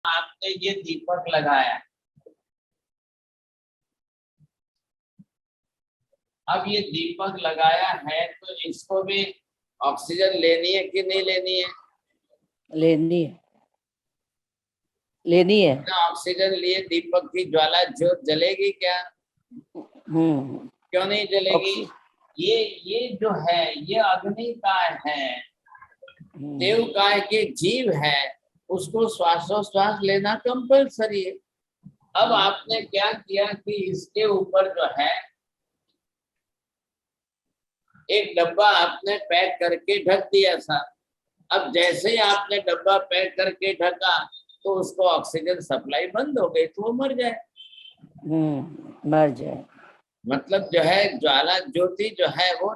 आपने ये दीपक लगाया, अब ये दीपक लगाया है तो इसको भी ऑक्सीजन लेनी है कि नहीं लेनी है? लेनी है, लेनी है। ऑक्सीजन लिए दीपक की ज्वाला ज्योत जलेगी क्या? क्यों नहीं जलेगी? ये जो है ये अग्नि का है, देव काय के जीव है, उसको श्वासोश्वास लेना कंपल्सरी है। अब आपने क्या किया कि इसके ऊपर जो है एक डब्बा आपने पैक करके ढक दिया था। अब जैसे ही आपने डब्बा पैक करके ढका तो उसको ऑक्सीजन सप्लाई बंद हो गई तो वो मर जाए। मर जाए मतलब जो है ज्वाला ज्योति जो है वो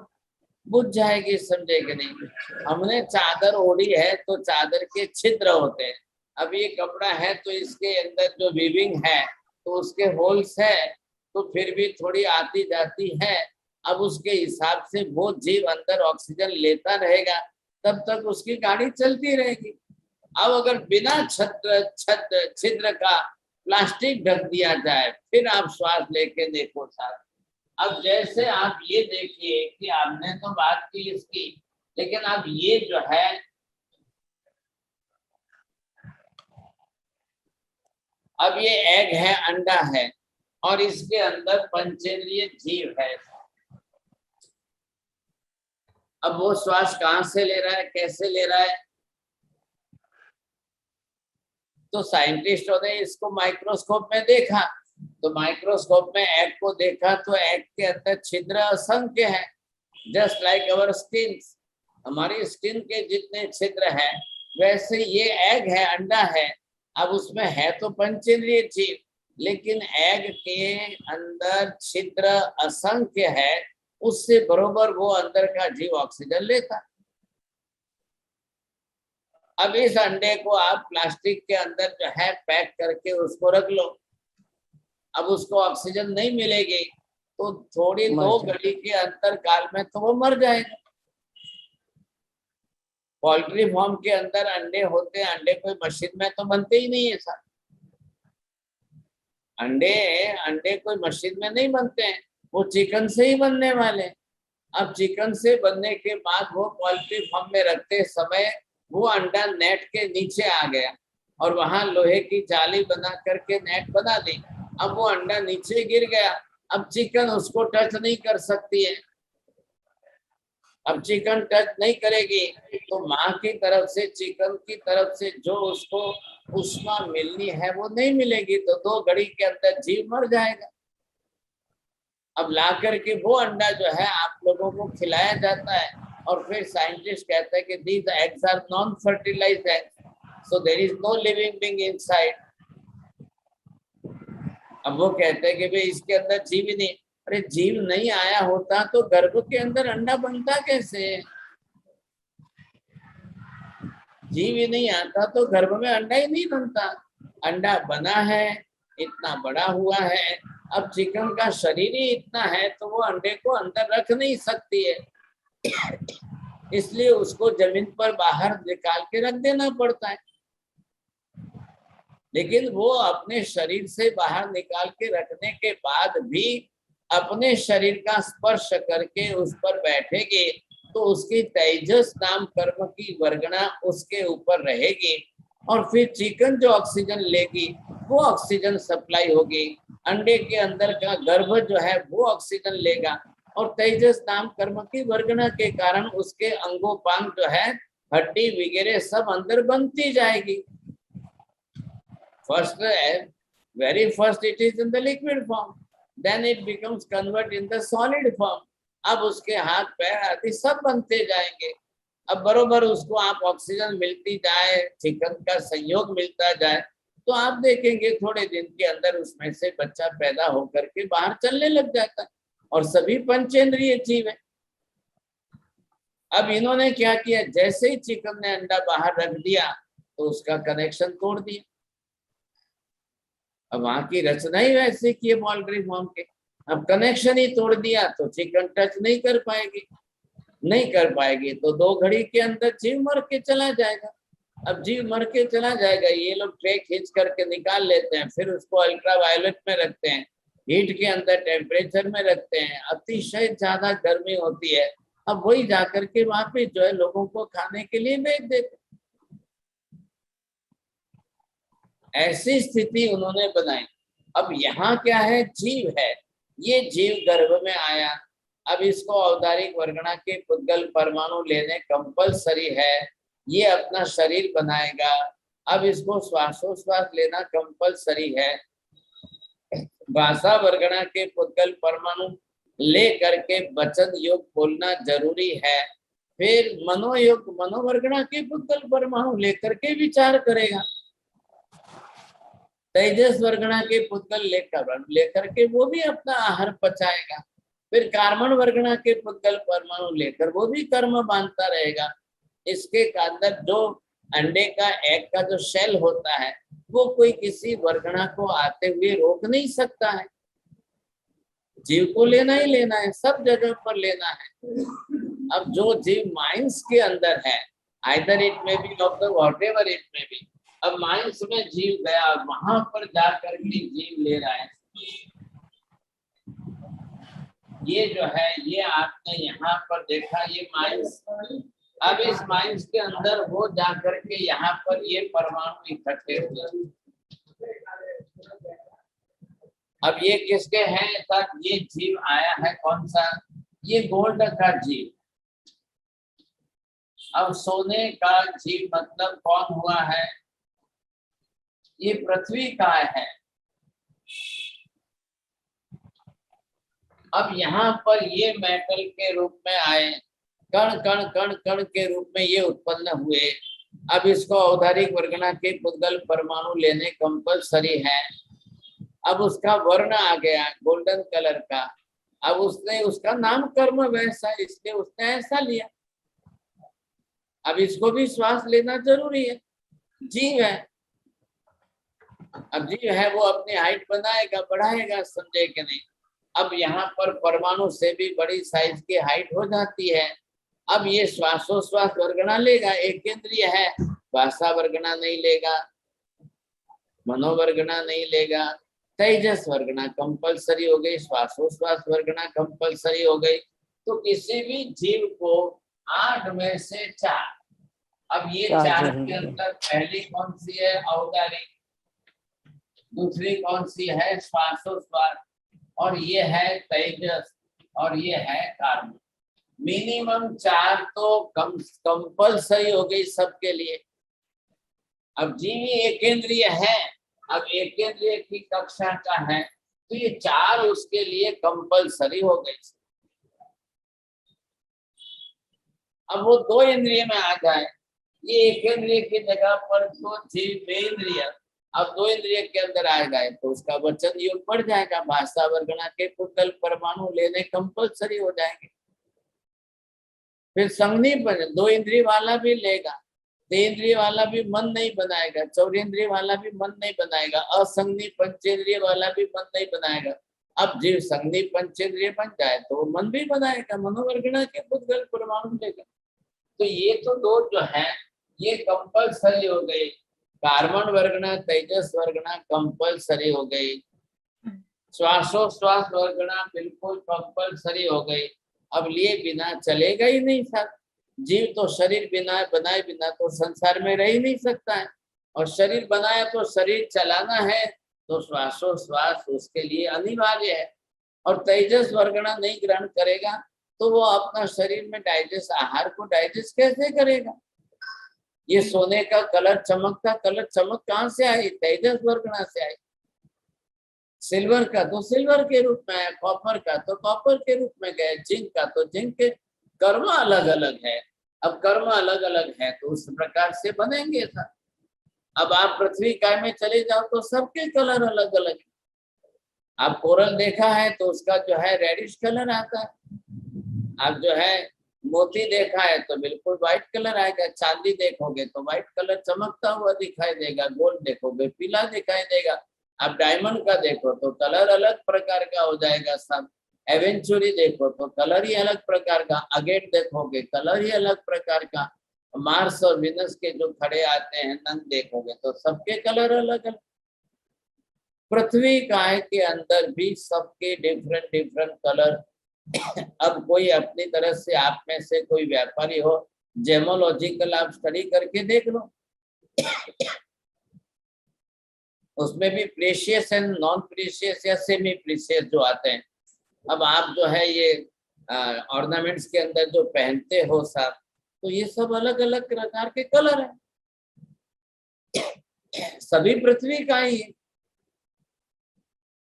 बुझ जाएगी, समझे कि नहीं? हमने चादर ओढ़ी है तो चादर के छिद्र होते हैं। अब ये कपड़ा है तो इसके अंदर जो वीविंग है तो उसके होल्स है, तो फिर भी थोड़ी आती जाती है। अब उसके हिसाब से वो जीव अंदर ऑक्सीजन लेता रहेगा, तब तक उसकी गाड़ी चलती रहेगी। अब अगर बिना छिद्र का प्लास्टिक ढक दिया जाए फिर आप श्वास लेके देखो साथ। अब जैसे आप ये देखिए कि आपने तो बात की इसकी, लेकिन अब ये जो है अब ये एग है, अंडा है, और इसके अंदर पंचेंद्रिय जीव है। अब वो श्वास कहाँ से ले रहा है, कैसे ले रहा है? तो साइंटिस्टों ने इसको माइक्रोस्कोप में देखा, तो माइक्रोस्कोप में एग को देखा तो एग के अंदर छिद्र असंख्य है, जस्ट लाइक अवर स्किन। हमारी स्किन के जितने छिद्र हैं वैसे ये एग है, अंडा है। अब उसमें है तो पंचेंद्रिय जीव, लेकिन एग के अंदर छिद्र असंख्य है, उससे बरोबर वो अंदर का जीव ऑक्सीजन लेता। अब इस अंडे को आप प्लास्टिक के अंदर जो है पैक करके उसको रख लो। अब उसको ऑक्सीजन नहीं मिलेगी तो थोड़ी दो घड़ी के अंतर काल में तो वो मर जाएगा। पोल्ट्री फार्म के अंदर अंडे होते हैं, अंडे कोई मशीन में तो बनते ही नहीं है सर। अंडे अंडे कोई मशीन में नहीं बनते हैं, वो चिकन से ही बनने वाले। अब चिकन से बनने के बाद वो पोल्ट्री फार्म में रखते समय वो अंडा नेट के नीचे आ गया और वहां लोहे की जाली बना करके नेट बना दी। अब वो अंडा नीचे गिर गया, अब चिकन उसको टच नहीं कर सकती है। अब चिकन टच नहीं करेगी तो माँ की तरफ से चिकन की तरफ से जो उसको उष्मा मिलनी है वो नहीं मिलेगी, तो 2 घड़ी के अंदर जीव मर जाएगा। अब ला करके वो अंडा जो है आप लोगों को खिलाया जाता है और फिर साइंटिस्ट कहते हैं कि these eggs are non fertilised eggs, so there is no living being inside. अब वो कहते हैं कि भाई इसके अंदर जीव ही नहीं। अरे जीव नहीं आया होता तो गर्भ के अंदर अंडा बनता कैसे? जीव ही नहीं आता तो गर्भ में अंडा ही नहीं बनता। अंडा बना है, इतना बड़ा हुआ है। अब चिकन का शरीर ही इतना है तो वो अंडे को अंदर रख नहीं सकती है, इसलिए उसको जमीन पर बाहर निकाल के रख देना पड़ता है। लेकिन वो अपने शरीर से बाहर निकाल के रखने के बाद भी अपने शरीर का स्पर्श करके उस पर बैठेगी तो उसकी तेजस नाम कर्म की वर्गणा उसके ऊपर रहेगी और फिर चिकन जो ऑक्सीजन लेगी वो ऑक्सीजन सप्लाई होगी। अंडे के अंदर का गर्भ जो है वो ऑक्सीजन लेगा और तेजस नाम कर्म की वर्गणा के कारण उसके अंगोपांग जो है हड्डी वगैरह सब अंदर बनती जाएगी। First, very first it is in the liquid form, then it becomes convert in the solid form. अब उसके हाथ पैर आदि सब बनते जाएंगे। अब बरोबर उसको आप ऑक्सीजन मिलती जाए, चिकन का संयोग मिलता जाए तो आप देखेंगे थोड़े दिन के अंदर उसमें से बच्चा पैदा होकर के बाहर चलने लग जाता है और सभी पंचेंद्रिय जीव है। अब इन्होंने क्या किया, जैसे ही चिकन ने अंडा बाहर रख दिया तो उसका कनेक्शन तोड़ दिया। अब वहां की रचना ही वैसे की है पोल्ट्री फार्म के, अब कनेक्शन ही तोड़ दिया तो चिकन टच नहीं कर पाएगी, नहीं कर पाएगी तो 2 घड़ी के अंदर जीव मर के चला जाएगा। अब जीव मर के चला जाएगा, ये लोग ट्रे खींच करके निकाल लेते हैं, फिर उसको अल्ट्रावायलेट में रखते हैं, हीट के अंदर टेम्परेचर में रखते हैं, अतिशय ज्यादा गर्मी होती है, अब वही जाकर के वहां पे जो है लोगों को खाने के लिए बेच देते। ऐसी स्थिति उन्होंने बनाई। अब यहाँ क्या है, जीव है, ये जीव गर्भ में आया, अब इसको औदारिक वर्गणा के पुद्गल परमाणु लेने कंपलसरी है, ये अपना शरीर बनाएगा, अब इसको श्वासोश्वास लेना कंपलसरी है, भाषा वर्गणा के पुद्गल परमाणु ले करके वचन योग बोलना जरूरी है, फिर मनोयोग मनोवर्गणा के पुद्गल परमाणु लेकर के विचार करेगा, तेजस वर्गणा के पुद्गल लेकर के वो भी अपना आहार पचाएगा, फिर कार्बन वर्गणा के पुद्गल परमाणु लेकर वो भी कर्म बांधता रहेगा। इसके अंदर जो अंडे का एग का जो शेल होता है वो कोई किसी वर्गणा को आते हुए रोक नहीं सकता है, जीव को लेना ही लेना है, सब जगह पर लेना है। अब जो जीव माइंस के अंदर है, either it may be of the whatever it may be, अब माइंस में जीव गया, वहां पर जाकर के जीव ले रहा है, ये जो है ये आपने यहाँ पर देखा, ये माइंस, अब इस माइंस के अंदर वो जाकर के यहाँ पर ये परमाणु इकट्ठे हुए। अब ये किसके हैं, तब ये जीव आया है कौन सा, ये गोल्ड का जीव। अब सोने का जीव मतलब कौन हुआ है, ये पृथ्वी का है। अब यहाँ पर ये मेटल के रूप में आए, कण कण कण कण के रूप में ये उत्पन्न हुए, अब इसको औदारिक वर्गणा के पुद्गल परमाणु लेने कंपलसरी है। अब उसका वर्ण आ गया गोल्डन कलर का, अब उसने उसका नाम कर्म वैसा, इसलिए उसने ऐसा लिया। अब इसको भी श्वास लेना जरूरी है, जीव है, अब जीव है वो अपनी हाइट बनाएगा बढ़ाएगा, समझे कि नहीं। अब यहाँ पर परमाणु से भी बड़ी साइज की हाइट हो जाती है। अब ये श्वासोश्वास वर्गणा लेगा, एक केंद्रीय है, भाषा वर्गणा नहीं लेगा, मनोवर्गणा नहीं लेगा, तेजस वर्गणा कंपलसरी हो गई, श्वासोश्वास वर्गणा कंपलसरी हो गई। तो किसी भी जीव को 8 में से 4, अब ये 4 के अंदर पहली कौन सी है, औदारिक, दूसरी कौन सी है, श्वासोश्वास, और ये है तेजस, और ये है कार्बन। मिनिमम 4 तो कंपलसरी हो गई सबके लिए। अब जीवी एकेंद्रीय है, अब एकेंद्रीय की कक्षा का है, तो ये 4 उसके लिए कंपलसरी हो गई। अब वो 2 इंद्रिय में आ जाए, ये एकेंद्रीय की जगह पर तो जीवेंद्रिय, अब 2 इंद्रिय के अंदर आ गए तो उसका वचन योग बढ़ जाएगा, भाषा वर्गणा के पुद्गल परमाणु लेने कंपलसरी हो जाएंगे। फिर संज्ञा 2 इंद्रिय वाला भी लेगा, 3 इंद्रिय वाला भी मन नहीं बनाएगा, 4 इंद्रिय वाला भी मन नहीं बनाएगा, असंज्ञा पंचेंद्रिय वाला भी मन नहीं बनाएगा। अब जीव संज्ञा पंचेंद्रिय बन जाए तो मन भी बनाएगा, मनोवर्गणा के पुद्गल परमाणु लेगा। तो ये तो 2 जो है ये कंपलसरी हो गई, कार्बन वर्गणा तेजस वर्गणा कंपलसरी हो गई, श्वासोश्वास वर्गणा बिल्कुल कंपलसरी हो गई। अब लिए बिना चलेगा ही नहीं सर, जीव तो शरीर बिना बनाए बिना तो संसार में रह ही नहीं सकता है, और शरीर बनाया तो शरीर चलाना है, तो श्वासोश्वास उसके लिए अनिवार्य है। और तेजस वर्गणा नहीं ग्रहण करेगा तो वो अपना शरीर में डाइजेस्ट, आहार को डाइजेस्ट कैसे करेगा। ये सोने का कलर चमकता, कलर चमक कहाँ से आई, तेजस वर्गणा से आई। सिल्वर का तो सिल्वर के रूप में है, कॉपर का तो कॉपर के रूप में गए, जिंक का तो जिंक के, कर्म अलग अलग है। अब कर्म अलग अलग है तो उस प्रकार से बनेंगे सर। अब आप पृथ्वी काय में चले जाओ तो सबके कलर अलग अलग है। आप कोरल देखा है तो उसका जो है रेडिश कलर आता है, आप जो है मोती देखा है तो बिल्कुल व्हाइट कलर आएगा, चांदी देखोगे तो व्हाइट कलर चमकता हुआ दिखाई देगा, गोल्ड देखोगे पीला दिखाई देगा, आप डायमंड का देखो तो कलर अलग प्रकार का हो जाएगा सब, एवेंचुरी देखो तो कलर ही अलग प्रकार का, अगेट देखोगे कलर ही अलग प्रकार का, मार्स और विनस के जो खड़े आते हैं नंद देखोगे तो सबके कलर अलग अलग। पृथ्वी काय के अंदर भी सबके डिफरेंट डिफरेंट कलर। अब कोई अपनी तरह से, आप में से कोई व्यापारी हो, जेमोलॉजिकल आप स्टडी करके देख लो, उसमें भी प्रेशियस एंड नॉन प्रेशियस या सेमी प्रेशियस जो आते हैं। अब आप जो है ये ऑर्नामेंट्स के अंदर जो पहनते हो सब, तो ये सब अलग अलग प्रकार के कलर है, सभी पृथ्वी का ही है।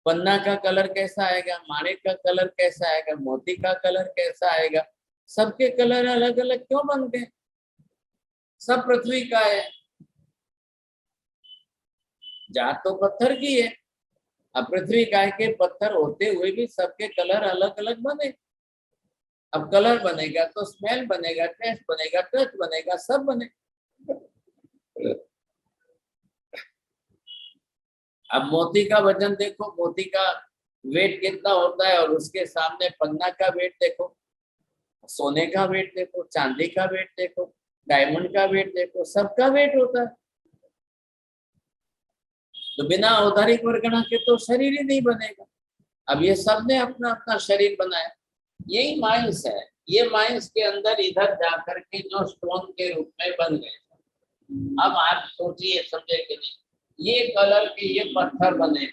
पन्ना का कलर कैसा आएगा, माणिक का कलर कैसा आएगा, मोती का कलर कैसा आएगा, सबके कलर अलग अलग क्यों बन गए? सब पृथ्वी का है। जात तो पत्थर की है, अब पृथ्वी काय के पत्थर होते हुए भी सबके कलर अलग अलग बने। अब कलर बनेगा तो स्मेल बनेगा, टेस्ट बनेगा, टच बनेगा, सब बने। अब मोती का वजन देखो, मोती का वेट कितना होता है, और उसके सामने पन्ना का वेट देखो, सोने का वेट देखो, चांदी का वेट देखो, डायमंड का वेट देखो, सबका वेट होता है। तो बिना औदारिक वर्गणा के तो शरीर ही नहीं बनेगा। अब ये सब ने अपना अपना शरीर बनाया, यही माइंस है। ये माइंस के अंदर इधर जाकर के जो स्टोन के रूप में बन गए। अब आप सोचिए, समझे कि नहीं, ये कलर के ये पत्थर बने।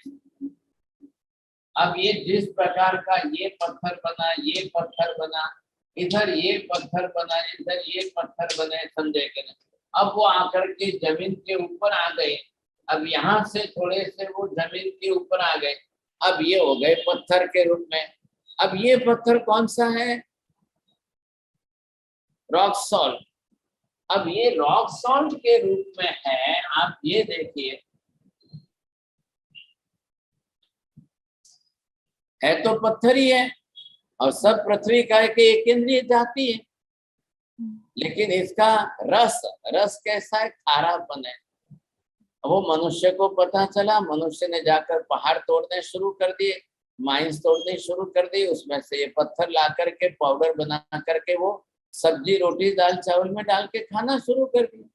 अब ये जिस प्रकार का ये पत्थर बना, ये पत्थर बना, इधर ये पत्थर बना, इधर ये पत्थर बने, समझे कि नहीं। अब वो आकर के जमीन के ऊपर आ गए, अब यहाँ से थोड़े से वो जमीन के ऊपर आ गए, अब ये हो गए पत्थर के रूप में। अब ये पत्थर कौन सा है? Rock salt. अब ये रॉक सॉल्ट के रूप में है, आप ये देखिए, है तो पत्थर ही है, और सब पृथ्वी का एक इंद्रिय जाती है, लेकिन इसका रस, रस कैसा है? खारापन है। वो मनुष्य को पता चला, मनुष्य ने जाकर पहाड़ तोड़ने शुरू कर दिए, माइंस तोड़ने शुरू कर दी, उसमें से ये पत्थर ला करके पाउडर बना करके वो सब्जी, रोटी, दाल, चावल में डाल के खाना शुरू कर दिया।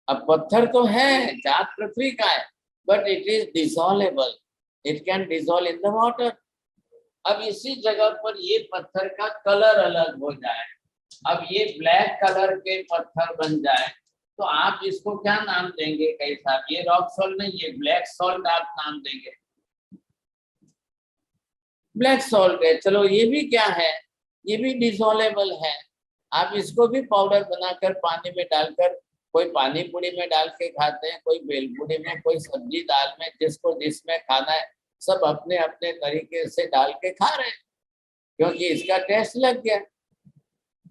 अब पत्थर तो है, जात पृथ्वी का है, but it is dissolvable, it can dissolve in the water. अब इसी जगह पर ये पत्थर का कलर अलग हो जाए, अब ये ब्लैक कलर के पत्थर बन जाए, तो आप इसको क्या नाम देंगे? कैसा? ये रॉक सॉल्ट नहीं, ये ब्लैक सॉल्ट आप नाम देंगे। ब्लैक सॉल्ट है, चलो ये भी क्या है? ये भी डिसॉल्वेबल है। आप इसको भी पाउडर बनाकर पानी में डालकर, कोई पानी पूरी में डाल के खाते हैं, कोई बेलपूरी में, कोई सब्जी दाल में, जिसको जिसमें खाना है, सब अपने अपने तरीके से डाल के खा रहे हैं, क्योंकि इसका टेस्ट लग गया।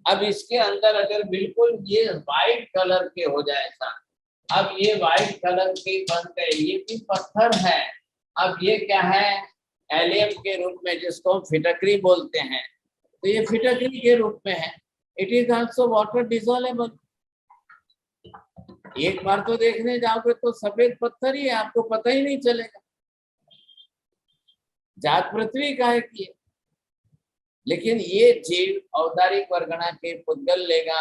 अब इसके अंदर अगर बिल्कुल ये व्हाइट कलर के हो जाए सा, अब ये व्हाइट कलर के बन गए, ये भी पत्थर है। अब ये क्या है? एलियम के रूप में, जिसको हम फिटकरी बोलते हैं, तो ये फिटकरी के रूप में है। It is also water dissolvable. एक बार तो देखने जाओगे तो सफेद पत्थर ही है, आपको पता ही नहीं चलेगा। जात पृथ्वी का है कि, लेकिन ये जीव औदारिक वर्गणा के पुद्गल लेगा,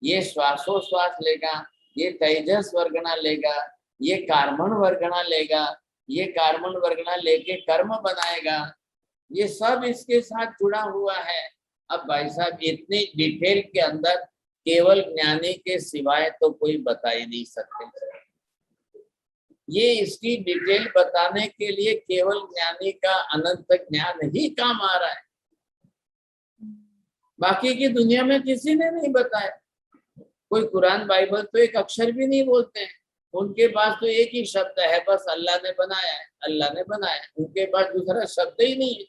ये श्वासोश्वास लेगा, ये तेजस वर्गणा लेगा, ये कार्बन वर्गणा लेगा, ये कार्बन वर्गणा लेके कर्म बनाएगा, ये सब इसके साथ जुड़ा हुआ है। अब भाई साहब, इतनी डिटेल के अंदर केवल ज्ञानी के सिवाय तो कोई बता ही नहीं सकते। ये इसकी डिटेल बताने के लिए केवल ज्ञानी का अनंत ज्ञान ही काम आ रहा है, बाकी की दुनिया में किसी ने नहीं बताया। कोई कुरान बाइबल तो एक अक्षर भी नहीं बोलते हैं, उनके पास तो एक ही शब्द है, बस अल्लाह ने बनाया है, अल्लाह ने बनाया, उनके पास दूसरा शब्द ही नहीं है।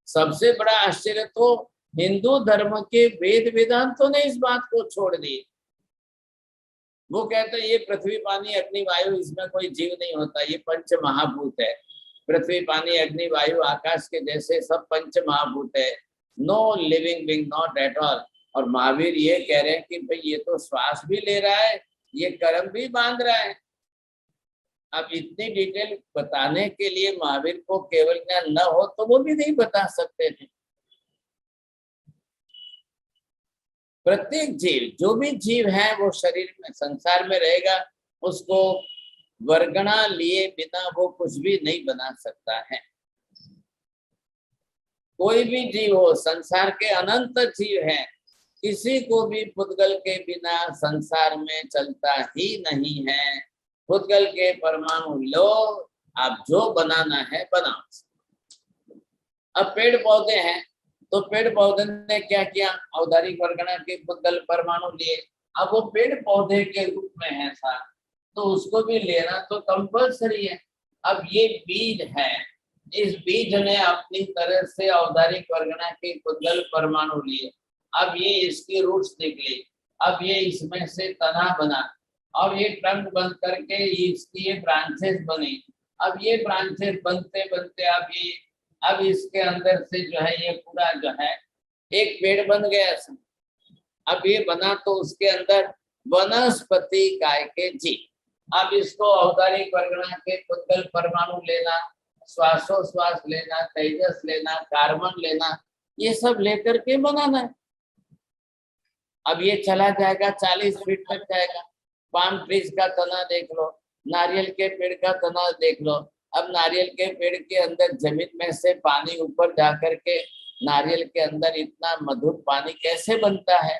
सबसे बड़ा आश्चर्य तो हिंदू धर्म के वेद वेदांतों ने इस बात को छोड़ दिए। वो कहते हैं ये पृथ्वी, पानी, अग्नि, वायु, इसमें कोई जीव नहीं होता, ये पंच महाभूत है। पृथ्वी, पानी, अग्नि, वायु, आकाश के जैसे सब पंच महाभूत है, no living being, not at all. और महावीर ये कह रहे हैं कि भाई ये तो श्वास भी ले रहा है, ये कर्म भी बांध रहा है। अब इतनी डिटेल बताने के लिए महावीर को केवल ज्ञान न हो तो वो भी नहीं बता सकते थे। प्रत्येक जीव, जो भी जीव है वो शरीर में संसार में रहेगा, उसको वर्गणा लिए बिना वो कुछ भी नहीं बना सकता है। कोई भी जीव हो, संसार के अनंत जीव हैं, किसी को भी पुद्गल के बिना संसार में चलता ही नहीं है। पुद्गल के परमाणु लो, आप जो बनाना है बनाओ। अब पेड़ पौधे हैं, तो पेड़ पौधे ने क्या किया, औदारिक वर्गणा के पुद्गल परमाणु लिए। अब वो पेड़ पौधे के रूप में है था, तो उसको भी लेना तो कंपल्सरी है। अब ये बीज है, इस बीज ने अपनी तरह से औदारिक वर्गणा के पुद्गल परमाणु लिए। अब ये इसकी रूट्स निकली, अब ये इसमें से तना बना, अब ये ट्रंक बन करके इसकी ये ब्रांचेस बनी। अब ये ब्रांचेस बनते बनते अब इसके अंदर से जो है ये पूरा जो है एक पेड़ बन गया। अब ये बना तो उसके अंदर वनस्पति काय के जीव। अब इसको औदारिक वर्गणा के पुद्गल परमाणु लेना, श्वासोश्वास लेना, तेजस लेना, कार्बन लेना, ये सब लेकर के बनाना है। अब ये चला जाएगा 40 फीट तक जाएगा। पाम ट्रीज का तना देख लो, नारियल के पेड़ का तना देख लो। अब नारियल के पेड़ के अंदर जमीन में से पानी ऊपर जा करके नारियल के अंदर इतना मधुर पानी कैसे बनता है।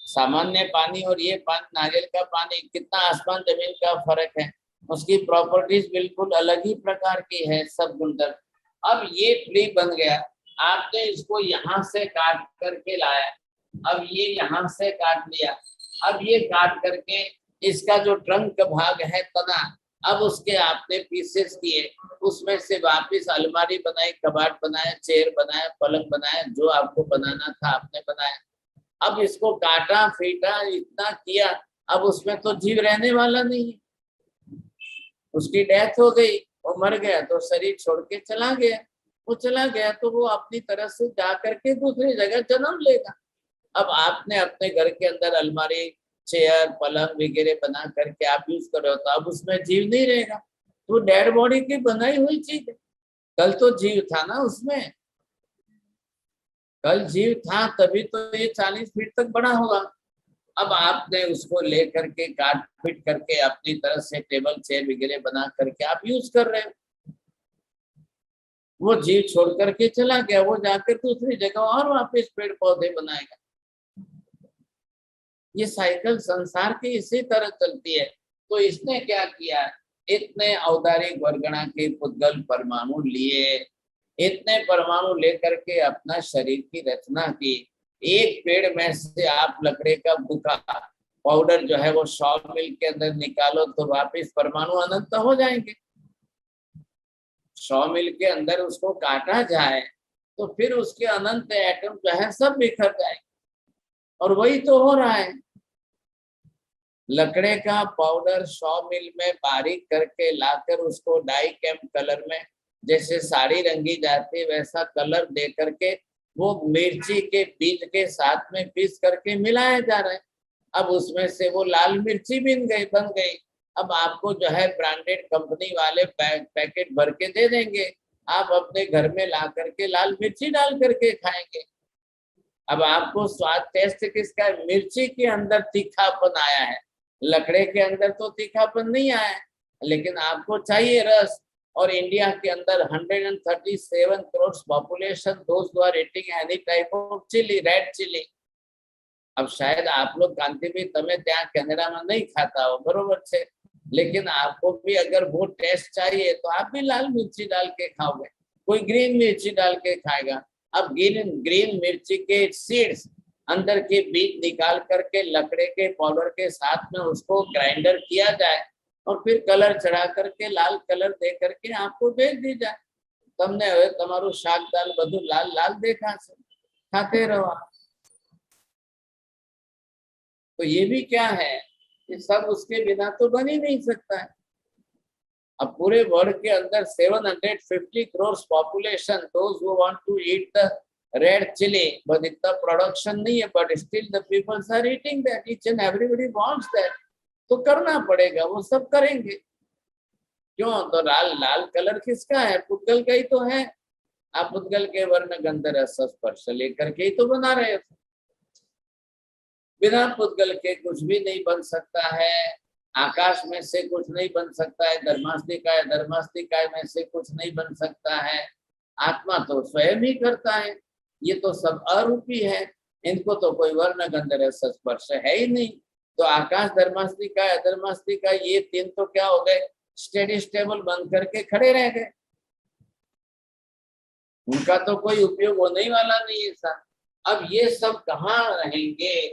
सामान्य पानी और ये पानी, नारियल का पानी, कितना आसमान जमीन का फर्क है। उसकी प्रॉपर्टीज बिल्कुल अलग ही प्रकार की है, सब गुणधर्म। अब ये ट्री बन गया, आपने इसको यहाँ से काट करके लाया, अब ये यहाँ से काट लिया, अब ये काट करके इसका जो ट्रंक भाग है तना, अब उसके आपने पीसेस किए, उसमें से वापिस अलमारी बनाई, कबाट बनाया, चेयर बनाया, पलंग बनाया, जो आपको बनाना था आपने बनाया। अब इसको काटा फीटा इतना किया, अब उसमें तो जीव रहने वाला नहीं है, उसकी डेथ हो गई, वो मर गया तो शरीर छोड़ के चला गया। वो चला गया तो वो अपनी तरह से जा करके दूसरी जगह जन्म लेगा। अब आपने अपने घर के अंदर अलमारी, चेयर, पलंग वगैरह बना करके आप यूज कर रहे हो, तो अब उसमें जीव नहीं रहेगा, तो डेड बॉडी की बनाई हुई चीज है। कल तो जीव था ना उसमें, कल जीव था तभी तो ये 40 फीट तक बड़ा होगा। अब आपने उसको ले करके काट फिट करके अपनी तरफ से टेबल चेयर वगैरह बना करके आप यूज कर रहे हो। वो जीव छोड़ करके चला गया, वो जाकर दूसरी जगह और वापस पेड़ पौधे बनाएगा। ये साइकिल संसार की इसी तरह चलती है। तो इसने क्या किया, इतने औदारिक वर्गणा के पुद्गल परमाणु लिए, इतने परमाणु लेकर के अपना शरीर की रचना की। एक पेड़ में से आप लकड़े का भूखा पाउडर जो है वो 100 मिल के अंदर निकालो तो वापिस परमाणु अनंत हो जाएंगे। 100 मिल के अंदर उसको काटा जाए तो फिर उसके अनंत एटम जो है सब बिखर जाएंगे, और वही तो हो रहा है। लकड़े का पाउडर 100 मिल में बारीक करके लाकर उसको डाई कैम्प कलर में, जैसे साड़ी रंगी जाती है वैसा कलर दे करके वो मिर्ची के बीज के साथ में पीस करके मिलाया जा रहा है। अब उसमें से वो लाल मिर्ची बन गई। अब आपको जो है ब्रांडेड कंपनी वाले पैकेट भर के दे देंगे, आप अपने घर में ला करके लाल मिर्ची डाल करके खाएंगे। अब आपको स्वाद टेस्ट किसका, मिर्ची के अंदर तीखापन आया है, लकड़े के अंदर तो तीखापन नहीं आया है, लेकिन आपको चाहिए रस। और इंडिया के अंदर 137 करोड़ पॉपुलेशन, दोस्त who are eating any type of chilli, red chilli. अब शायद आप लोग कांति भी तमे त्या कैनेडा में नहीं खाता हो, बरोबर छे, लेकिन आपको भी अगर वो टेस्ट चाहिए तो आप भी लाल मिर्ची डाल के खाओगे, कोई ग्रीन मिर्ची डाल के खाएगा। अब ग्रीन मिर्ची के सीड्स, अंदर के बीज निकाल करके लकड़े के पाउडर के साथ में उसको ग्राइंडर किया जाए और फिर कलर चढ़ा करके लाल कलर दे करके आपको बेच दी जाए। तमने હવે તમારું શાક દાલ બધું લાલ લાલ દેખાશે, खाते रहो आप। तो ये भी क्या है, ये सब उसके बिना तो बन ही नहीं सकता है। अब पूरे वर्ल्ड के अंदर 750 crore population, those who want to eat the red chilli, but इतना प्रोडक्शन नहीं है, but still the peoples are eating that, each and everybody wants that. तो करना पड़ेगा, वो सब करेंगे। क्यों, तो लाल लाल कलर किसका है, पुद्गल का ही तो है। आप पुद्गल के वर्ण गंध रस स्पर्श लेकर के ही तो बना रहे हो। बिना पुद्गल के कुछ भी नहीं बन सकता है। आकाश में से कुछ नहीं बन सकता है, धर्मास्तिकाय में से कुछ नहीं बन सकता है। आत्मा तो स्वयं ही करता है। ये तो सब अरूपी है, इनको तो कोई वर्ण गंध रस स्पर्श है ही नहीं। तो आकाश, धर्मास्तिकाय, अधर्मास्तिकाय, ये तीन तो क्या हो गए, स्टेडी स्टेबल बन करके खड़े रह गए। उनका तो कोई उपयोग होने ही वाला नहीं है सर। अब ये सब कहाँ रहेंगे,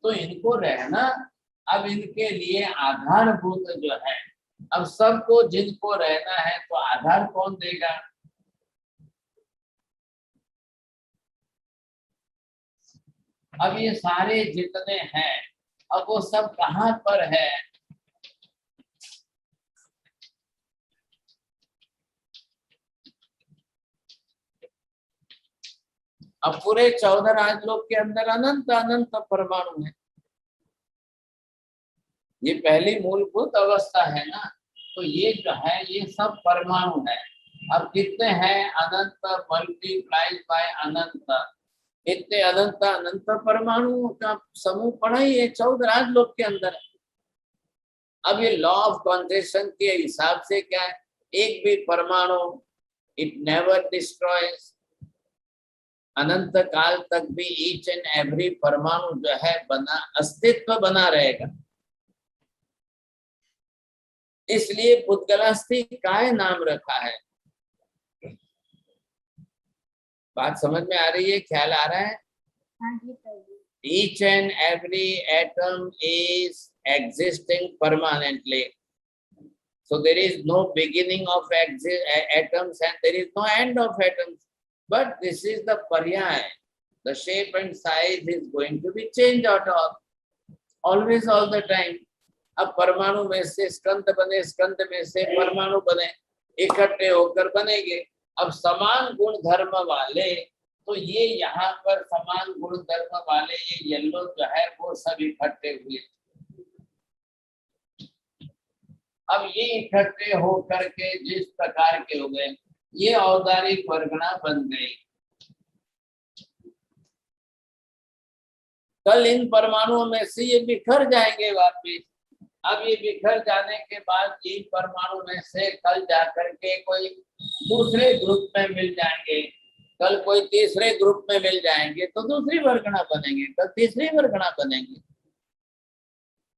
तो इनको रहना, अब इनके लिए आधारभूत जो है, अब सबको जिनको रहना है तो आधार कौन देगा? अब ये सारे जितने हैं, अब वो सब कहाँ पर है? अब पूरे 14 राजलोक के अंदर अनंत अनंत परमाणु है। ये पहली मूलभूत अवस्था है ना, तो ये जो है ये सब परमाणु है। अब कितने हैं? अनंत मल्टीप्लाइड बाय अनंत, इतने अनंत अनंत परमाणुओं का समूह पड़ा ही है 14 राजलोक के अंदर। अब ये लॉ ऑफ कॉन्सेशन के हिसाब से क्या है, एक भी परमाणु इट नेवर डिस्ट्रॉयज, अनंत काल तक भी ईच एंड एवरी परमाणु जो है बना, अस्तित्व बना रहेगा। इसलिए पुद्गलास्तिकाय नाम रखा है। बात समझ में आ रही है? ख्याल आ रहा है? Each and every atom is existing permanently. So there is no beginning of atoms and there is no end of atoms. But this is the paryaya. The shape and size is going to be changed out of always, all the time. अब परमाणु में से स्कंद बने, स्कंद में से परमाणु बने, इकट्ठे होकर बनेंगे। अब समान गुण धर्म वाले, तो ये यहाँ पर समान गुण धर्म वाले ये येलो जो है वो सब इकट्ठे हुए। अब ये इकट्ठे हो करके जिस प्रकार के हो गए, ये औदारिक वर्गना बन गई। कल इन परमाणुओं में से ये बिखर जाएंगे वापिस। अब ये बिखर जाने के बाद ये परमाणु में से कल जाकर के कोई दूसरे ग्रुप में मिल जाएंगे, कल कोई तीसरे ग्रुप में मिल जाएंगे, तो दूसरी वर्गना बनेंगे, कल तीसरी वर्गना बनेंगे।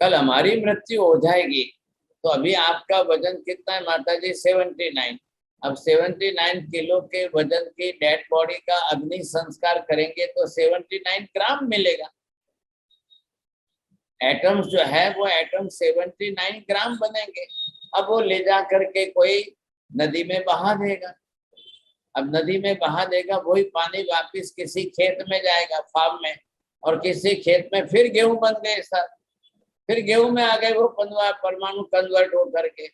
कल हमारी मृत्यु हो जाएगी। तो अभी आपका वजन कितना है माता जी? 79। अब 79 किलो के वजन की डेड बॉडी का अग्नि संस्कार करेंगे तो 79 ग्राम मिलेगा। एटम्स जो है वो एटम 79 ग्राम बनेंगे। अब वो ले जा करके कोई नदी में बहा देगा। अब नदी में बहा देगा, वही पानी वापिस किसी खेत में जाएगा, फार्म में, और किसी खेत में फिर गेहूं बन गए सर, फिर गेहूं में आ गए वो परमाणु कन्वर्ट हो करके।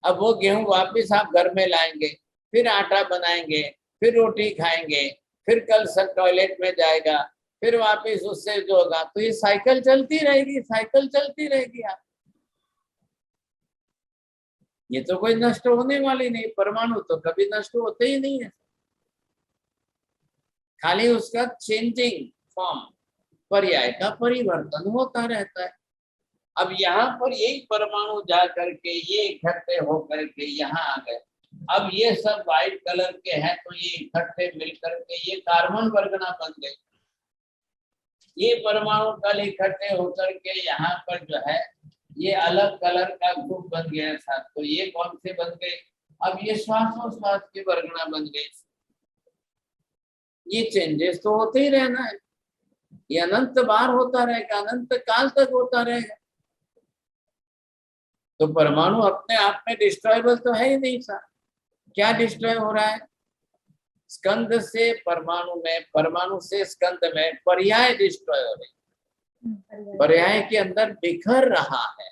अब वो गेहूं वापिस आप घर में लाएंगे, फिर आटा बनाएंगे, फिर रोटी खाएंगे, फिर कल सर टॉयलेट में जाएगा, फिर वापिस उससे जो होगा, तो ये साइकिल चलती रहेगी, साइकिल चलती रहेगी। आप ये तो कोई नष्ट होने वाली नहीं, परमाणु तो कभी नष्ट होते ही नहीं है, खाली उसका चेंजिंग फॉर्म, पर्याय का परिवर्तन होता रहता है। अब यहाँ पर यही परमाणु जा करके ये इकट्ठे होकर के यहाँ आ गए। अब ये सब व्हाइट कलर के हैं, तो ये इकट्ठे मिलकर के ये कार्बन वर्गना बन गए। ये परमाणु कल इकट्ठे होकर के यहाँ पर जो है ये अलग कलर का ग्रुप बन गया साथ। तो ये कौन से बन गए? अब ये श्वासोश्वास की वर्गना बन गई। ये चेंजेस तो होते ही रहना है, ये अनंत बार होता रहेगा, अनंत काल तक होता रहेगा। तो परमाणु अपने आप में डिस्ट्रॉयबल तो है ही नहीं सर। क्या डिस्ट्रॉय हो रहा है? स्कंद से परमाणु में, परमाणु से स्कंद में पर्याय डिस्ट्रॉय हो रही, पर्याय के अंदर बिखर रहा है,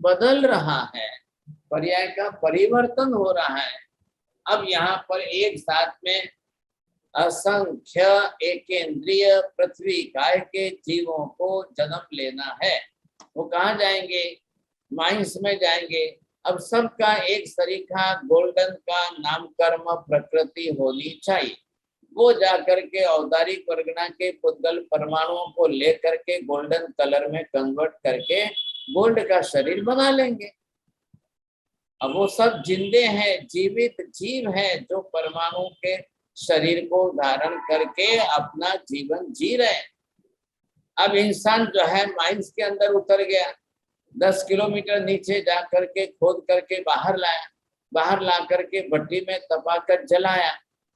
बदल रहा है, पर्याय का परिवर्तन हो रहा है। अब यहाँ पर एक साथ में असंख्य एकेंद्रीय पृथ्वी काय के जीवों को जन्म लेना है। वो कहाँ जाएंगे? माइंस में जाएंगे। अब सबका एक सरीखा गोल्डन का नामकर्म प्रकृति होनी चाहिए। वो जाकर के औदारिक परगना के पुद्गल परमाणुओं को लेकर के गोल्डन कलर में कन्वर्ट करके गोल्ड का शरीर बना लेंगे। अब वो सब जिंदे हैं, जीवित जीव हैं, जो परमाणु के शरीर को धारण करके अपना जीवन जी रहे हैं। अब इंसान जो है माइंस के अंदर उतर गया, 10 किलोमीटर नीचे जा करके खोद करके बाहर लाया, बाहर ला करके भट्टी में तपा कर जलाया,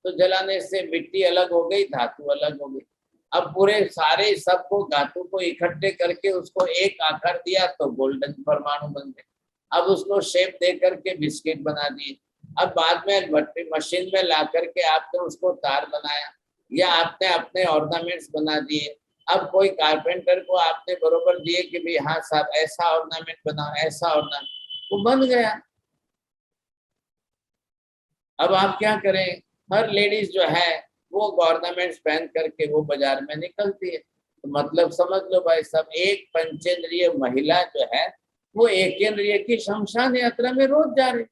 तो जलाने से मिट्टी अलग हो गई, धातु अलग हो गई। अब पूरे सारे सबको धातु को इकट्ठे करके उसको एक आकार दिया तो गोल्डन परमाणु बन गए। अब उसको शेप दे करके बिस्किट बना दिए। अब बाद में भट्टी मशीन में ला करके आपने उसको तार बनाया या आपने अपने ऑर्नामेंट्स बना दिए। अब कोई कारपेंटर को आपने बरोबर दिए कि भाई हाँ साहब ऐसा ऑर्नामेंट बनाओ, ऐसा ऑर्नामेंट, वो बन गया। अब आप क्या करें, हर लेडीज जो है वो ऑर्नामेंट्स पहन करके वो बाजार में निकलती है। तो मतलब समझ लो भाई साहब, एक पंचेंद्रिय महिला जो है वो एकेंद्रिय की शमशान यात्रा में रोज जा रही।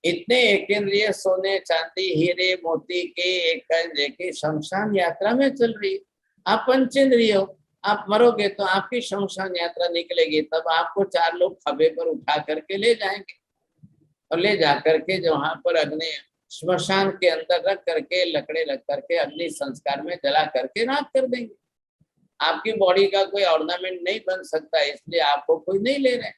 इतने एकेंद्रिय सोने चांदी हीरे मोती के एक की शमशान यात्रा में चल रही है। आप पंचेंद्रिय हो, आप मरोगे तो आपकी शमशान यात्रा निकलेगी, तब आपको 4 लोग खभे पर उठा करके ले जाएंगे और ले जा करके जो वहां पर अग्नि श्मशान के अंदर रख करके लकड़े रख करके अग्नि संस्कार में जला करके राख कर देंगे। आपकी बॉडी का कोई ऑर्नामेंट नहीं बन सकता, इसलिए आपको कोई नहीं ले रहे।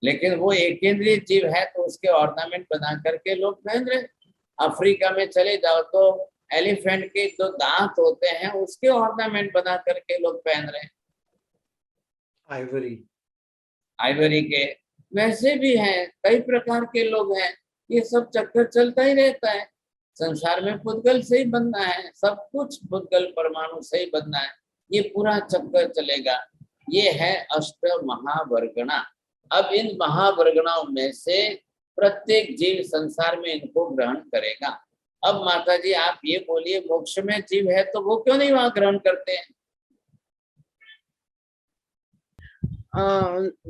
लेकिन वो एकेंद्रीय जीव है तो उसके ऑर्नामेंट बना करके लोग पहन रहे। अफ्रीका में चले जाओ तो एलिफेंट के जो दांत होते हैं उसके ऑर्नामेंट बना करके लोग पहन रहे। आइवरी के वैसे भी हैं, कई प्रकार के लोग हैं। ये सब चक्कर चलता ही रहता है। संसार में पुद्गल से ही बनना है, सब कुछ पुद्गल परमाणु से ही बनना है, ये पूरा चक्कर चलेगा। ये है अष्ट महावर्गणा। अब इन महावर्गणाओं में से प्रत्येक जीव संसार में इनको ग्रहण करेगा। अब माता जी आप ये बोलिए, मोक्ष में जीव है तो वो क्यों नहीं वहां ग्रहण करते हैं?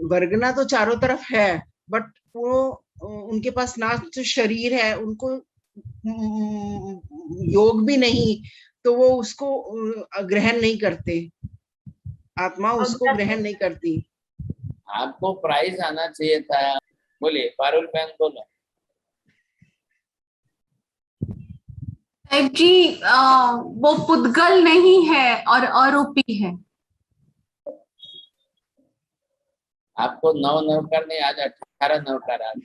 वर्गना तो चारों तरफ है, बट वो उनके पास ना तो शरीर है, उनको योग भी नहीं, तो वो उसको ग्रहण नहीं करते, आत्मा उसको ग्रहण नहीं करती। आपको प्राइज आना चाहिए था। बोलिए पारुल बहन, बोलो। जी वो पुद्गल नहीं है और आरोपी है। आपको 9 नौकर नहीं, आज 18 नौकर आज।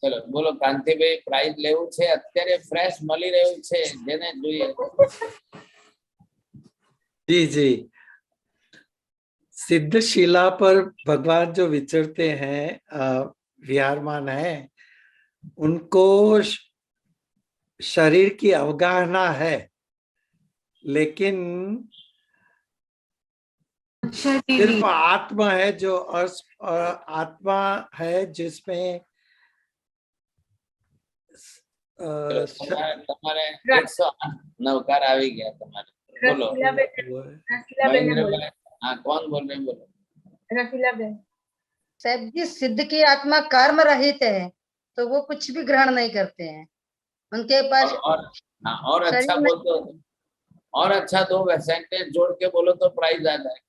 चलो बोलो કાંતિભાઈ, પ્રાઇઝ લેવું છે અત્યારે, ફ્રેશ મળી રહ્યું છે જેને જોઈએ। जी जी, सिद्धशिला पर भगवान जो विचरते हैं, विहारमान है, उनको शरीर की अवगाहना है, लेकिन सिर्फ आत्मा है जो आत्मा है जिसमें તમારે 108 નવકાર આવી ગયા તમારે। બોલો हाँ, कौन बोल रहे हैं, बोलो। साहब जी, सिद्ध की आत्मा कर्म रहित है तो वो कुछ भी ग्रहण नहीं करते हैं, उनके पास हाँ, और अच्छा बोल दो, और अच्छा 2 सेंटेंस जोड़ के बोलो तो प्राइज आ जाए।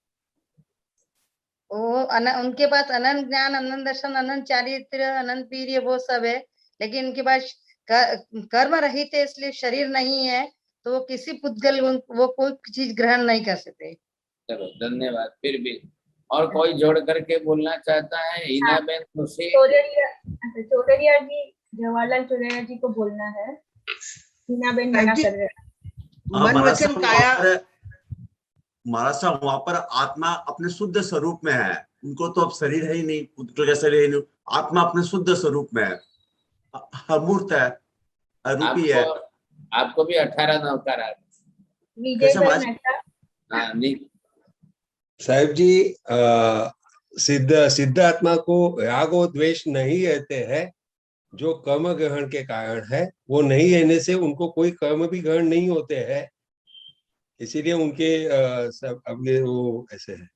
उनके पास अनंत ज्ञान, अनंत दर्शन, अनंत चारित्र, अनंत वीर्य, वो सब है, लेकिन उनके पास कर्म रहित है, इसलिए शरीर नहीं है, तो वो किसी पुद्गल वो कोई चीज ग्रहण नहीं कर सकते। चलो धन्यवाद। फिर भी और कोई जोड़ करके बोलना चाहता है? हिना बेन खुशी, चौधरी जी, जवाहरलाल चौधरी जी को बोलना है। हिना बेन मना कर रहे हैं। मन वचन काया, महाराज साहब वहां पर आत्मा अपने शुद्ध स्वरूप में है, उनको तो अब शरीर है ही नहीं, पुद्गल का शरीर है नहीं, आत्मा अपने शुद्ध स्वरूप में है, अमूर्त है, अरूपी है। आपको भी 18 नौकर आ साहिब जी, सिद्ध आत्मा को राग और द्वेष नहीं रहते हैं, जो कर्म ग्रहण के कारण है, वो नहीं रहने से उनको कोई कर्म भी ग्रहण नहीं होते हैं, इसीलिए उनके सब अब ये वो ऐसे है,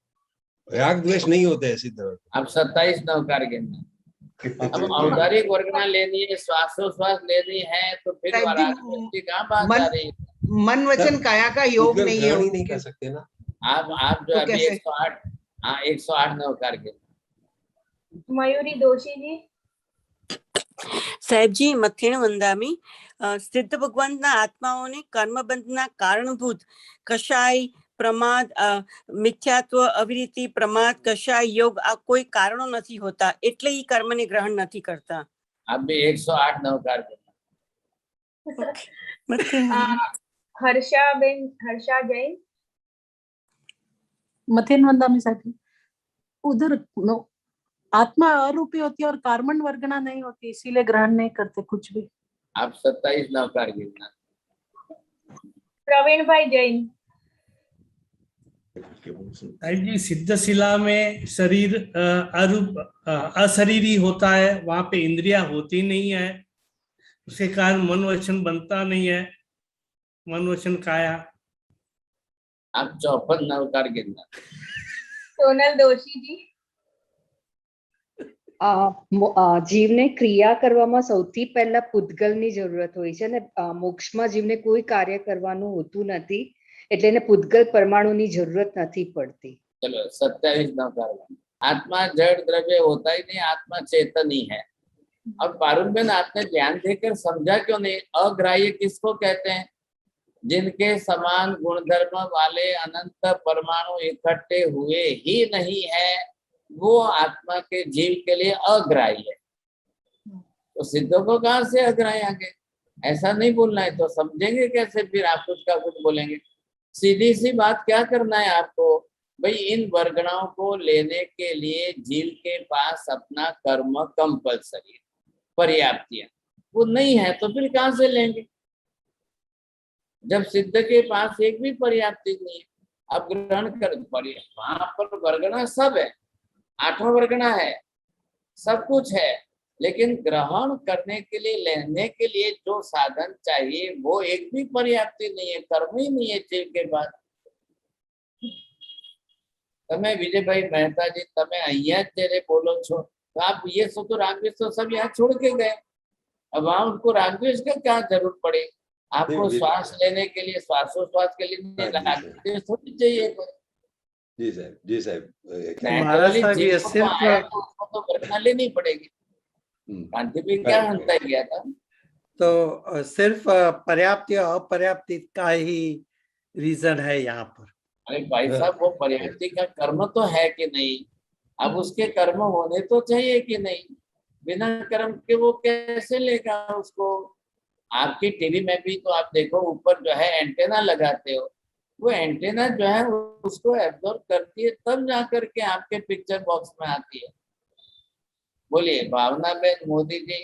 राग द्वेष नहीं होते हैं सिद्ध। अब 27 नौकार गिनना। अब औदारिक वर्गना लेनी है, श्वासोश्वास लेनी है, तो फिर साहब जी, वराग्रस्ती कहाँ बात मन- आ रही है? मन वचन काया का योग पुद्गल नहीं है ग्रहण ही नहीं उनके। कर सकते ना। आप जो तो अभी कैसे? 108, हाँ 108 नवकार के मयूरी दोषी जी। સાહેબજી મથેણ વંદામી સિદ્ધ ભગવાનના આત્માઓને કર્મબંધના કારણભૂત કશાય પ્રમાદ મિથ્યાત્વ અવિરીતિ પ્રમાદ કશાય યોગ આ કોઈ કારણો નથી હોતા એટલે ઈ કર્મને ગ્રહણ નથી કરતા. आप भी 108 नवकार के हर्षा जैन। मथेन वंदामी साथी उधर आत्मा अरूपी होती है और कार्बन वर्गना नहीं होती, इसीलिए ग्रहण नहीं करते कुछ भी. आप 27 नवकार के प्रवीण भाई जैन। जी सिद्ध शिला में शरीर अशरीरी होता है, वहां पे इंद्रिया होती नहीं है, उसके कारण मन वचन बनता नहीं है, मन वचन काया। आप 54 नवकार के सोनल दोषी जी। જીવને ક્રિયા કરવામાં સૌથી પહેલા પૂતગલની જરૂરત હોય છે ને મોક્ષમાં જીવને કોઈ કાર્ય કરવાનું હોતું નથી, એટલે એને પૂતગલ પરમાણુની જરૂરત નથી પડતી. चलो 27 नवकार। आत्मा जड़ द्रव्य होता ही नहीं, आत्मा चेतन ही है। अब पारुल बेन आपने ध्यान देकर समझा क्यों नहीं? अग्राह्य किसको कहते हैं? जिनके समान गुणधर्म वाले अनंत परमाणु इकट्ठे हुए ही नहीं है, वो आत्मा के जीव के लिए अग्राह्य है। तो सिद्धों को कहाँ से अग्राह्य आ गए? ऐसा नहीं बोलना है, तो समझेंगे कैसे? फिर आप कुछ का कुछ बोलेंगे। सीधी सी बात क्या करना है आपको, भाई इन वर्गणाओं को लेने के लिए जीव के पास अपना कर्म कंपल्सरी पर्याप्तियां वो नहीं है, तो फिर कहाँ से लेंगे? जब सिद्ध के पास एक भी पर्याप्ति नहीं है, अब ग्रहण कर वहां पर वर्गणा सब है, 8वां वर्गणा है, सब कुछ है, लेकिन ग्रहण करने के लिए लेने के लिए जो साधन चाहिए वो एक भी पर्याप्ति नहीं है, कर्म ही नहीं है जीव के पास। તમે વિજયભાઈ મહેતાજી તમે અહીંયા જ જ્યારે બોલો છો तो आप ये सोचो रागद्वेष तो सब यहाँ छोड़ के गए, अब वहां उनको रागद्वेष का क्या जरूरत पड़े? आपको श्वास लेने के लिए श्वासोश्वास के लिए रागद्वेष थोड़ी चाहिए। जी साहब, जी साहब। नेचुरली जीव को आया तो उसको तो वर्गना लेनी पड़ेगी। कांति भी क्या बनता गया था, तो सिर्फ पर्याप्त या अपर्याप्ति का ही रीजन है यहाँ पर। अरे भाई साहब वो पर्याप्ति का कर्म तो है कि नहीं? अब उसके कर्म होने तो चाहिए कि नहीं? बिना कर्म के वो कैसे लेगा उसको? आपकी टीवी में भी तो आप देखो ऊपर जो है एंटेना लगाते हो, वो एंटेना जो है उसको एब्जॉर्ब करती है, तब जाकर के आपके पिक्चर बॉक्स में आती है। बोलिए भावना बेन मोदी जी।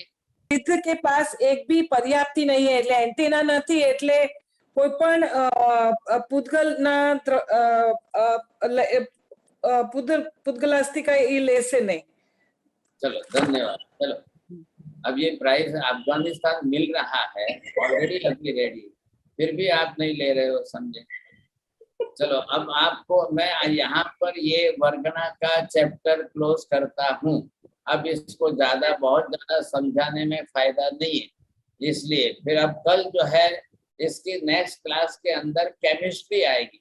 સિદ્ધ કે પાસ એક બી પર્યાપ્તિ નહીં है, એટલે એન્ટેના નથી, એટલે કોઈ પણ પૂતગલના પૂતગલાસ્તિકા એ લેશે નહીં. चलो धन्यवाद। चलो अब ये प्राइस अफगानिस्तान मिल रहा है ऑलरेडी, अभी रेडी, फिर भी आप नहीं ले रहे हो, समझे? चलो अब आपको मैं यहाँ पर ये वर्गना का चैप्टर क्लोज करता हूँ। अब इसको ज्यादा बहुत ज्यादा समझाने में फायदा नहीं है, इसलिए फिर अब कल जो है इसकी नेक्स्ट क्लास के अंदर केमिस्ट्री आएगी,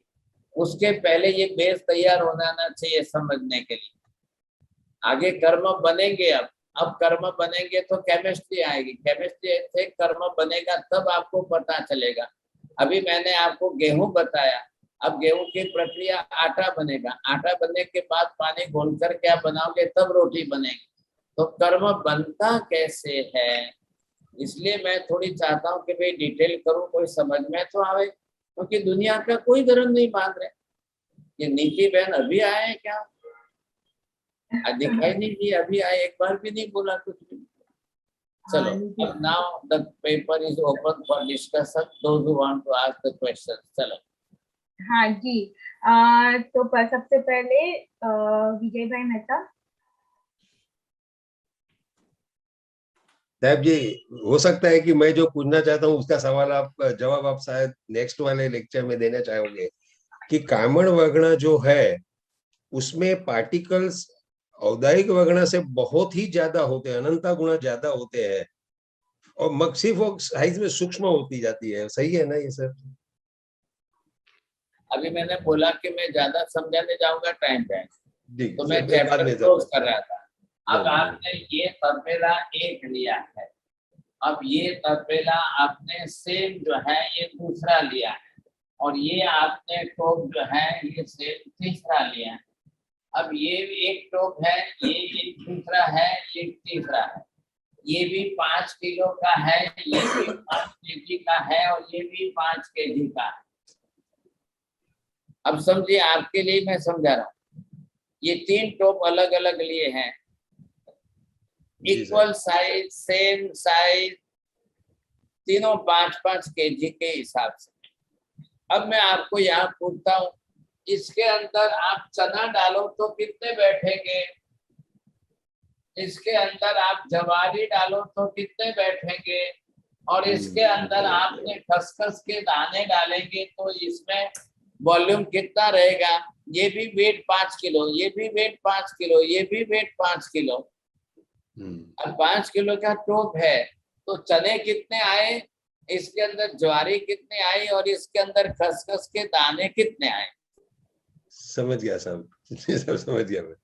उसके पहले ये बेस तैयार होना चाहिए समझने के लिए। आगे कर्म बनेंगे, अब कर्म बनेंगे तो केमिस्ट्री आएगी, केमिस्ट्री से कर्म बनेगा तब आपको पता चलेगा। अभी मैंने आपको गेहूं बताया, अब गेहूं की प्रक्रिया आटा बनेगा, आटा बनने के बाद पानी घोलकर क्या बनाओगे, तब रोटी बनेगी। तो कर्म बनता कैसे है, इसलिए मैं थोड़ी चाहता हूँ कि भाई डिटेल करूँ, कोई समझ में तो आवे, क्योंकि दुनिया का कोई धर्म नहीं मान रहे। ये नीति बहन अभी आए हैं क्या? दिखाई नहीं दिए, अभी आए, एक बार भी नहीं बोला कुछ भी। चलो अब now the paper is open for discussion, those who want to ask the question. चलो हाँ जी, तो सबसे पहले विजय भाई मेहता। साहब जी, हो सकता है कि मैं जो पूछना चाहता हूँ उसका सवाल आप जवाब आप शायद नेक्स्ट वाले लेक्चर में देना चाहोगे कि कामण वर्गना जो है उसमें पार्टिकल्स औदायिक वर्गणा से बहुत ही ज्यादा होते हैं, अनंता गुणा ज्यादा होते हैं, और मक्सी वो साइज में सूक्ष्म होती जाती है। सही है ना ये सर? अभी मैंने बोला कि मैं ज्यादा समझाने जाऊंगा टाइम पे, जी तो मैं बाद चैप्टर में क्लोज सर। कर रहा था। अब हाँ, आपने ये तबेला एक लिया है, अब ये तबेला आपने सेम जो है ये दूसरा लिया है, और ये आपने टोप जो है ये सेम तीसरा लिया है। अब ये भी एक टोप है, ये एक दूसरा है, ये तीसरा है। ये भी 5 किलो का है, ये भी 5 केजी का है, और ये भी 5 केजी का है। अब समझिए, आपके लिए मैं समझा रहा हूँ। ये 3 टोप अलग अलग लिए हैं, इक्वल साइज, सेम साइज, तीनों 5-5 केजी के हिसाब से। अब मैं आपको यहाँ पूछता हूँ, इसके अंदर आप चना डालो तो कितने बैठेंगे? इसके अंदर आप जवारी डालो तो कितने बैठेंगे? और इसके अंदर आपने खसखस के दाने डालेंगे तो इसमें वॉल्यूम कितना रहेगा? ये भी वेट 5 किलो, ये भी वेट 5 किलो, ये भी वेट 5 किलो। अब 5 किलो का टोप है तो चने कितने आए, इसके अंदर ज्वारी कितने आई, और इसके अंदर खसखस के दाने कितने आए? समझ गया साहब, सब समझ गया मैं।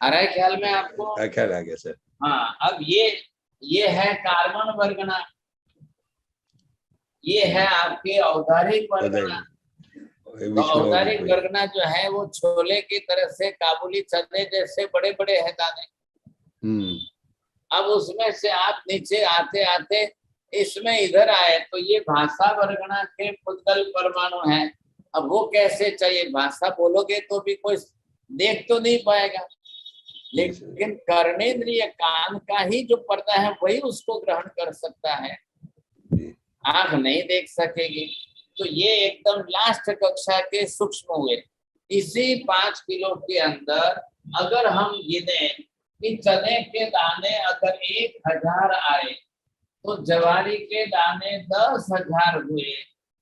आ रहा है ख्याल में आपको? ख्याल आ गया सर। हाँ, अब ये है कार्बन वर्गना, ये है आपके औदारिक वर्गना। तो औदारिक वर्गना जो है वो छोले की तरह से काबुली चने जैसे बड़े बड़े है दाने। अब उसमें से आप नीचे आते आते इसमें इधर आए तो ये भाषा वर्गना के पुद्गल परमाणु है। अब वो कैसे चाहिए? भाषा बोलोगे तो भी कोई देख तो नहीं पाएगा, लेकिन कर्णेंद्रिय कान का ही जो पर्दा है वही उसको ग्रहण कर सकता है, आंख नहीं देख सकेगी। तो ये एकदम लास्ट कक्षा के सूक्ष्म हुए। इसी 5 किलो के अंदर अगर हम गिने कि चने के दाने अगर 1000 आए तो जवारी के दाने 10,000 हुए,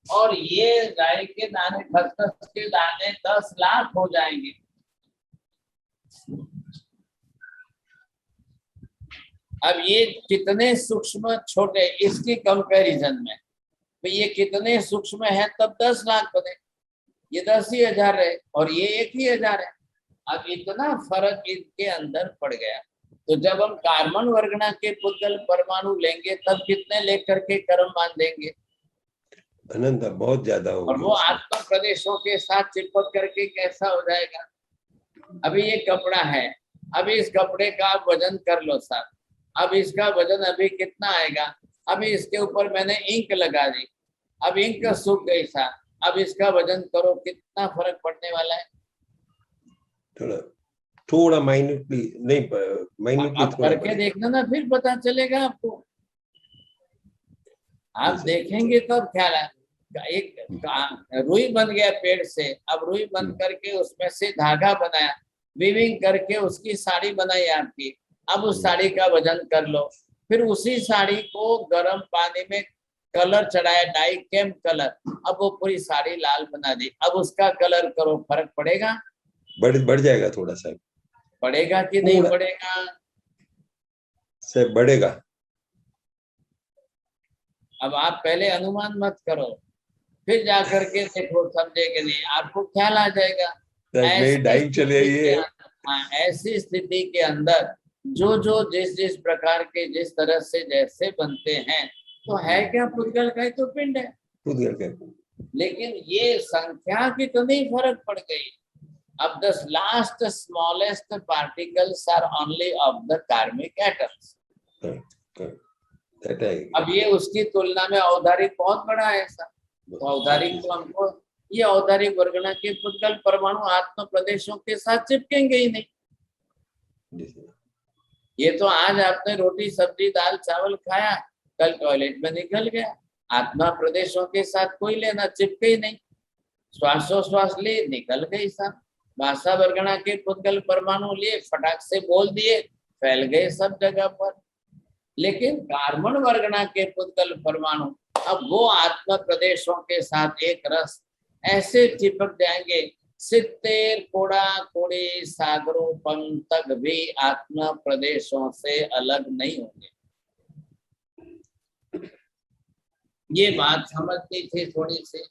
और ये राई के दाने, खसखस के दाने 10 लाख हो जाएंगे। अब ये कितने सूक्ष्म छोटे, इसकी कंपैरिजन में तो ये कितने सूक्ष्म है, तब 10 लाख बने, ये 10,000 है और ये 1,000 है। अब इतना फर्क इनके अंदर पड़ गया। तो जब हम कार्बन वर्गना के पुद्गल परमाणु लेंगे तब कितने लेकर के कर्म बांधेंगे? अनंत, बहुत ज्यादा हो। और वो आत्म प्रदेशों के साथ चिपक करके कैसा हो जाएगा? अभी ये कपड़ा है, अभी इस कपड़े का आप वजन कर लो साहब, अब इसका वजन अभी कितना आएगा? अभी इसके ऊपर मैंने इंक लगा दी, अब इंक सूख गई साहब, अब इसका वजन करो, कितना फर्क पड़ने वाला है? थोड़ा माइन्यूटली नहीं, माइन्यूटली आप करके देखना ना, फिर पता चलेगा आपको। आप देखेंगे तब ख्याल है। एक रुई बन गया पेड़ से, अब रुई बन करके उसमें से धागा बनाया, वीविंग करके उसकी साड़ी बनाई आपकी। अब उस साड़ी का वजन कर लो, फिर उसी साड़ी को गर्म पानी में कलर चढ़ाया, डाई केम कलर, अब वो पूरी साड़ी लाल बना दी। अब उसका कलर करो, फर्क पड़ेगा? बढ़ जाएगा थोड़ा सा। पड़ेगा कि नहीं पड़ेगा? सर बढ़ेगा। अब आप पहले अनुमान मत करो, फिर जा करके देखो, समझेंगे नहीं, आपको ख्याल आ जाएगा। ऐसी स्थिति के अंदर जो जिस प्रकार के जिस तरह से जैसे बनते हैं, तो है क्या पुद्गल का ही तो पिंड है। पुद्गल का, लेकिन ये संख्या की तो नहीं फर्क पड़ गई। अब the last smallest particles are only of the karmic atoms. अब ये उसकी तुलना में औदारिक बहुत बड़ा है ऐसा। तो औदारिक तो हमको, ये औदारिक वर्गना के पुद्गल परमाणु आत्म प्रदेशों के साथ चिपकेंगे ही नहीं। ये तो आज आपने रोटी सब्जी दाल चावल खाया, कल टॉयलेट में निकल गया, आत्मा प्रदेशों के साथ कोई लेना, चिपके ही नहीं। श्वासोश्वास ले, निकल गई साहब। भाषा वर्गना के पुद्गल परमाणु लिए, फटाक से बोल दिए, फैल गए सब जगह पर। लेकिन कार्बन वर्गना के पुद्गल परमाणु अब वो आत्म प्रदेशों के साथ एक रस ऐसे चिपक जाएंगे सित्तेर कोड़ा कोड़ी सागरों पंतक भी आत्मा प्रदेशों से अलग नहीं होंगे। ये बात समझनी थी थोड़ी सी।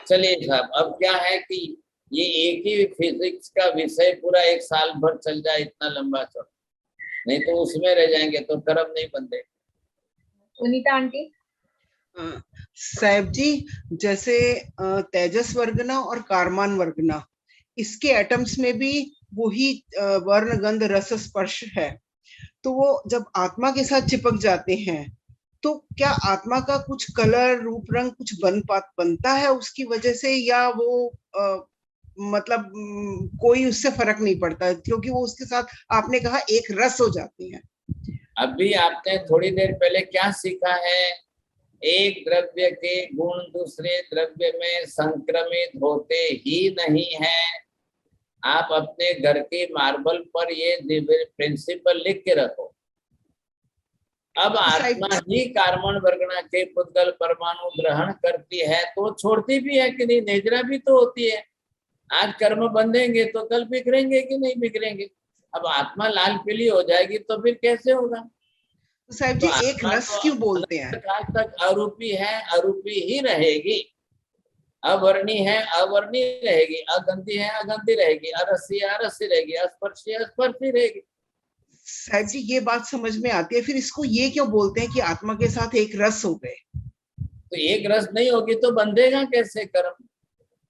चलिए साहब, अब क्या है कि ये एक ही फिजिक्स का विषय पूरा एक साल भर चल जाए, इतना लंबा चौड़ा, नहीं तो उसमें रह जाएंगे तो कर्म नहीं बनते। सुनीता आंटी। साहब जी, जैसे तेजस वर्गना और कारमान वर्गना, इसके एटम्स में भी वही वर्ण गंध रस स्पर्श है, तो वो जब आत्मा के साथ चिपक जाते हैं तो क्या आत्मा का कुछ कलर रूप रंग कुछ बनता है उसकी वजह से, या वो मतलब कोई उससे फर्क नहीं पड़ता क्योंकि वो उसके साथ आपने कहा एक रस हो जाते हैं? अभी आपने थोड़ी देर पहले क्या सीखा है? एक द्रव्य के गुण दूसरे द्रव्य में संक्रमित होते ही नहीं है। आप अपने घर के मार्बल पर ये प्रिंसिपल लिख के रखो। अब आत्मा ही कार्बन वर्गना के पुद्गल परमाणु ग्रहण करती है तो छोड़ती भी है कि नहीं? नेजरा भी तो होती है। आज कर्म बंधेंगे तो कल बिखरेंगे कि नहीं बिखरेंगे? अब आत्मा लाल पीली हो जाएगी तो फिर कैसे होगा? साहब जी, एक रस क्यों बोलते हैं? काल तक अरूपी है, अरूपी ही रहेगी। अवर्णी है, अवर्णी रहेगी। अगंधी है, अगंधी रहेगी। अरसी है, अरसी रहेगी। अस्पर्शी है, अस्पर्शी रहेगी। साहब जी, ये बात समझ में आती है, फिर इसको ये क्यों बोलते हैं कि आत्मा के साथ एक रस हो गए? तो एक रस नहीं होगी तो बंधेगा कैसे कर्म?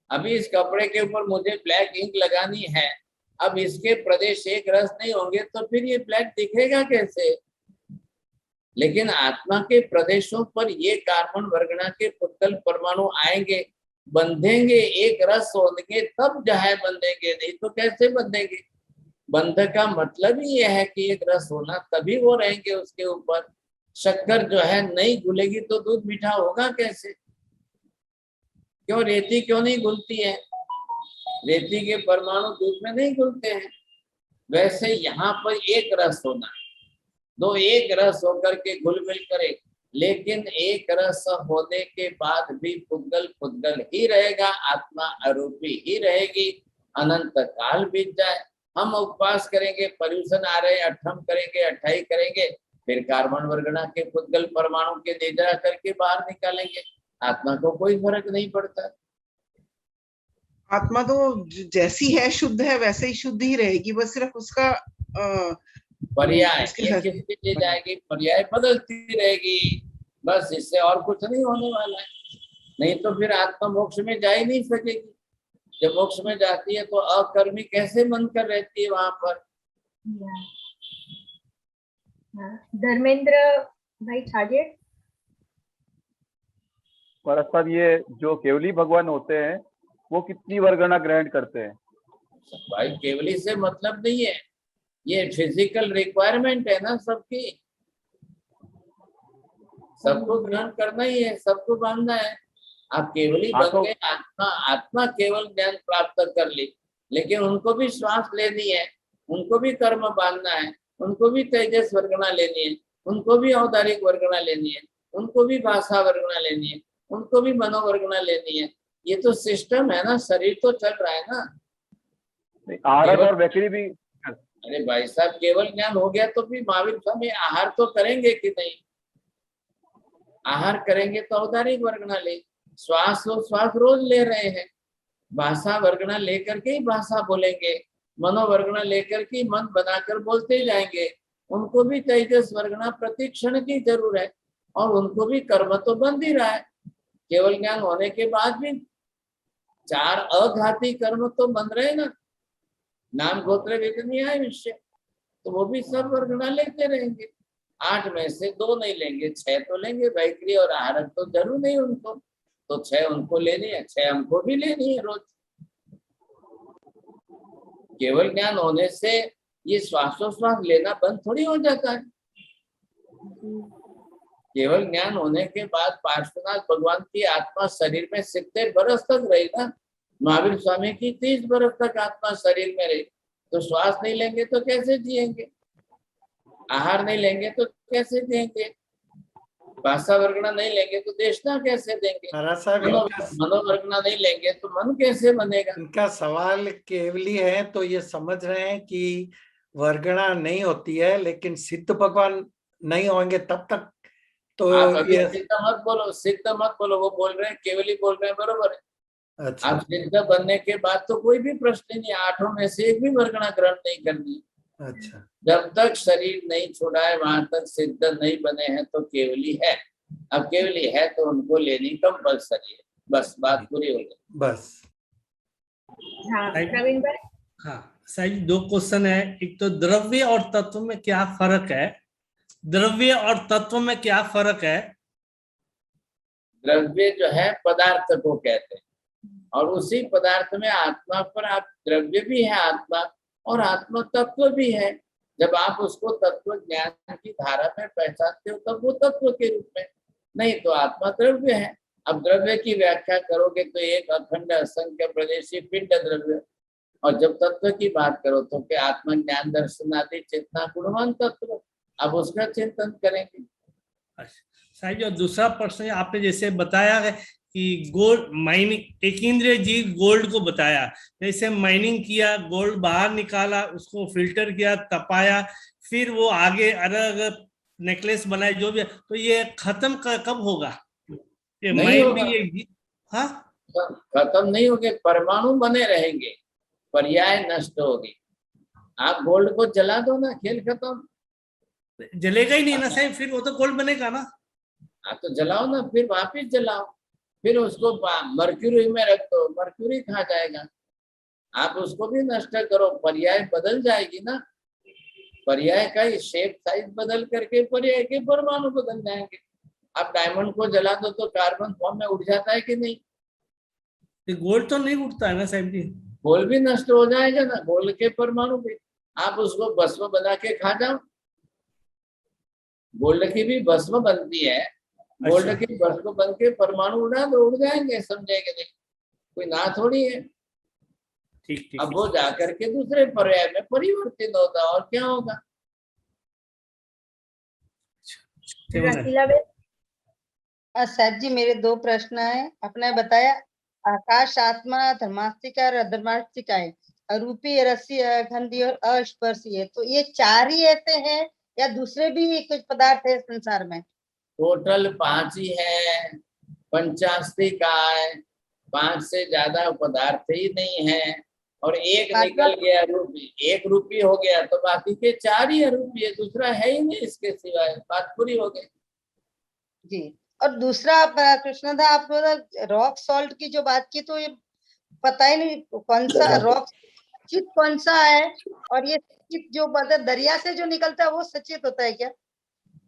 अभी इस कपड़े के ऊपर मुझे ब्लैक इंक लगानी है, अब इसके प्रदेश एक रस नहीं होंगे तो फिर ये ब्लैक दिखेगा कैसे? लेकिन आत्मा के प्रदेशों पर ये कार्बन वर्गना के पुद्गल परमाणु आएंगे, बंधेंगे, एक रस होंगे तब जहां बंधेंगे, नहीं तो कैसे बंधेंगे? बंध का मतलब ही यह है कि एक रस होना, तभी वो रहेंगे उसके ऊपर। शक्कर जो है नहीं घुलेगी तो दूध मीठा होगा कैसे? क्यों रेती क्यों नहीं घुलती है? रेती के परमाणु दूध में नहीं घुलते हैं। वैसे यहाँ पर एक रस होना, दो एक रस होकर के घुल मिल करे, लेकिन एक रस होने के बाद भी पुद्गल पुद्गल ही रहेगा, आत्मा अरूपी ही रहेगी। अनंत काल बीत जाए, हम उपवास करेंगे, पर्यूषण आ रहे, अठम करेंगे, अठाई करेंगे, फिर कार्बन वर्गना के पुद्गल परमाणु के निद्रा करके बाहर निकालेंगे। आत्मा को कोई फर्क नहीं पड़ता। आत्मा तो जैसी है शुद्ध है वैसे ही शुद्ध ही रहेगी, बस सिर्फ उसका पर्याय किसके लिए जाएगी, पर्याय बदलती रहेगी, बस इससे और कुछ नहीं होने वाला है। नहीं तो फिर आत्मा मोक्ष में जा ही नहीं सकेगी। जब मोक्ष में जाती है तो अकर्मी कैसे मन कर रहती है वहां पर? धर्मेंद्र भाई छाजे। परस्पर ये जो केवली भगवान होते हैं वो कितनी वर्गना ग्रहण करते हैं? भाई केवली से मतलब नहीं है, ये फिजिकल रिक्वायरमेंट है ना सबकी, सबको ग्रहण करना ही है, सबको बांधना है। आप केवली बन गए, आत्मा केवल ज्ञान प्राप्त कर ली, लेकिन उनको भी श्वास लेनी है, उनको भी कर्म बांधना है, उनको भी तेजस वर्गना लेनी है, उनको भी औदारिक वर्गना लेनी है, उनको भी भाषा वर्गना लेनी है, उनको भी मनोवर्गना लेनी है। ये तो सिस्टम है ना, शरीर तो चल रहा है ना। आहार और वैखरी भी। अरे भाई साहब, केवल ज्ञान हो गया तो फिर महावीर स्वामी आहार तो करेंगे कि नहीं? आहार करेंगे तो औदारिक वर्गना ले, श्वास रोज ले रहे हैं, भाषा वर्गना लेकर के ही भाषा बोलेंगे, मनोवर्गना लेकर के मन बनाकर बोलते जाएंगे। उनको भी तेजस वर्गना प्रतिक्षण की जरूरत है, और उनको भी कर्म तो बंद ही रहा है। केवल ज्ञान होने के बाद भी 4 अघाती कर्म तो बंद रहे ना, नाम गोत्र वेदनीय विषय, तो वो भी सब वर्गना लेते रहेंगे। 8 में से 2 नहीं लेंगे, 6 तो लेंगे। वैखरी और आहार तो जरूर नहीं उनको, तो 6 उनको लेनी है, 6 हमको भी लेनी है रोज। केवल ज्ञान होने से ये श्वासोश्वास लेना बंद थोड़ी हो जाता है। केवल ज्ञान होने के बाद पार्श्वनाथ भगवान की आत्मा शरीर में 70 बरस तक रही ना। महावीर स्वामी की 30 बरस तक आत्मा शरीर में रही, तो श्वास नहीं लेंगे तो कैसे जिएंगे? आहार नहीं लेंगे तो कैसे जिएंगे? भाषा वर्गना नहीं लेंगे तो देशना कैसे देंगे? महाराज साहब मनोवर्गना नहीं लेंगे तो मन कैसे बनेगा? इनका सवाल केवली है, तो ये समझ रहे हैं कि वर्गणा नहीं होती है, लेकिन सिद्ध भगवान नहीं होंगे तब तक तो आप अभी ये सिद्ध मत बोलो, सिद्ध मत बोलो, वो बोल रहे हैं केवली बोल रहे हैं, बरोबर है। अच्छा आप सिद्ध बनने के बाद तो कोई भी प्रश्न नहीं, आठों में से एक भी वर्गणा ग्रहण नहीं करनी। अच्छा जब तक शरीर नहीं छोड़ा है वहां तक सिद्ध नहीं बने हैं तो केवली है। अब केवली है तो उनको लेनी कंपल्सरी है, बस बात पूरी हो गई। बस हाँ प्रवीण भाई। हाँ साहब, 2 क्वेश्चन है। एक तो द्रव्य और तत्व में क्या फर्क है? द्रव्य और तत्व में क्या फर्क है? द्रव्य जो है पदार्थ को कहते हैं, और उसी पदार्थ में आत्मा पर आप द्रव्य भी है आत्मा, और आत्मा तत्व भी है। जब आप उसको तत्व ज्ञान की धारा में पहचानते हो तब वो तत्व के रूप में, नहीं तो आत्मा द्रव्य है। अब द्रव्य की व्याख्या करोगे तो एक अखंड असंख्य प्रदेशी पिंड द्रव्य, और जब तत्व की बात करो तो क्या आत्मा ज्ञान दर्शन आदि चेतना गुणवान तत्व, अब उसका चिंतन करेंगे। साहब जो दूसरा प्रश्न है, आपने जैसे बताया है कि गोल्ड माइनिंग, एक इंद्रिय जीव गोल्ड को बताया, जैसे माइनिंग किया, गोल्ड बाहर निकाला, उसको फिल्टर किया, तपाया, फिर वो आगे अलग अलग नेकलेस बनाए, जो भी, तो ये खत्म कब होगा? ये नहीं माइंड होगा। भी ये, हाँ खत्म नहीं होंगे, परमाणु बने रहेंगे, पर्याय नष्ट होगी। आप गोल्ड को जला दो ना, खेल खत्म। जलेगा ही नहीं ना साहब, फिर वो तो गोल्ड बनेगा ना। हाँ तो जलाओ ना, फिर वापिस जलाओ, फिर उसको मर्क्यूरी में रख दो, मर्क्यूरी खा जाएगा। आप उसको भी नष्ट करो, पर्याय बदल जाएगी ना। पर्याय का शेप साइज बदल करके पर्याय के परमाणु बदल जाएंगे। आप डायमंड को जला दो तो कार्बन फॉर्म में उठ जाता है कि नहीं? गोल्ड तो नहीं उठता है ना साहब जी। गोल्ड भी नष्ट हो जाएगा ना, गोल्ड के परमाणु भी। आप उसको भस्म बना के खा जाओ, गोल्ड की भी भस्म बनती है, गोल्ड की भस्म बन के परमाणु उड़ा दो, उड़ जाएंगे, समझेंगे नहीं, कोई ना थोड़ी है। ठीक। अब वो जाकर के दूसरे पर्याय में परिवर्तित होता, और क्या होगा? साहब जी मेरे 2 प्रश्न है। आपने बताया आकाश आत्मा धर्मास्तिका और अधर्मास्तिका है, अरूपी रसी अखंडी और अस्पर्शी है, तो ये 4 ही ऐसे हैं या दूसरे भी कुछ पदार्थ है संसार में? टोटल 5 ही है, पंचास्तिका है, 5 से ज्यादा पदार्थ ही नहीं है, और एक निकल गया रूपी, एक रूपी हो गया तो बाकी के 4 ही अरूपी है, दूसरा है ही नहीं इसके सिवाय। बात पूरी हो गई जी। और दूसरा कृष्णदा, आप रॉक सॉल्ट की जो बात की, तो ये पता ही नहीं कौन सा रॉक सचित कौन सा है, और ये सचित जो दरिया से जो निकलता है वो सचित होता है क्या?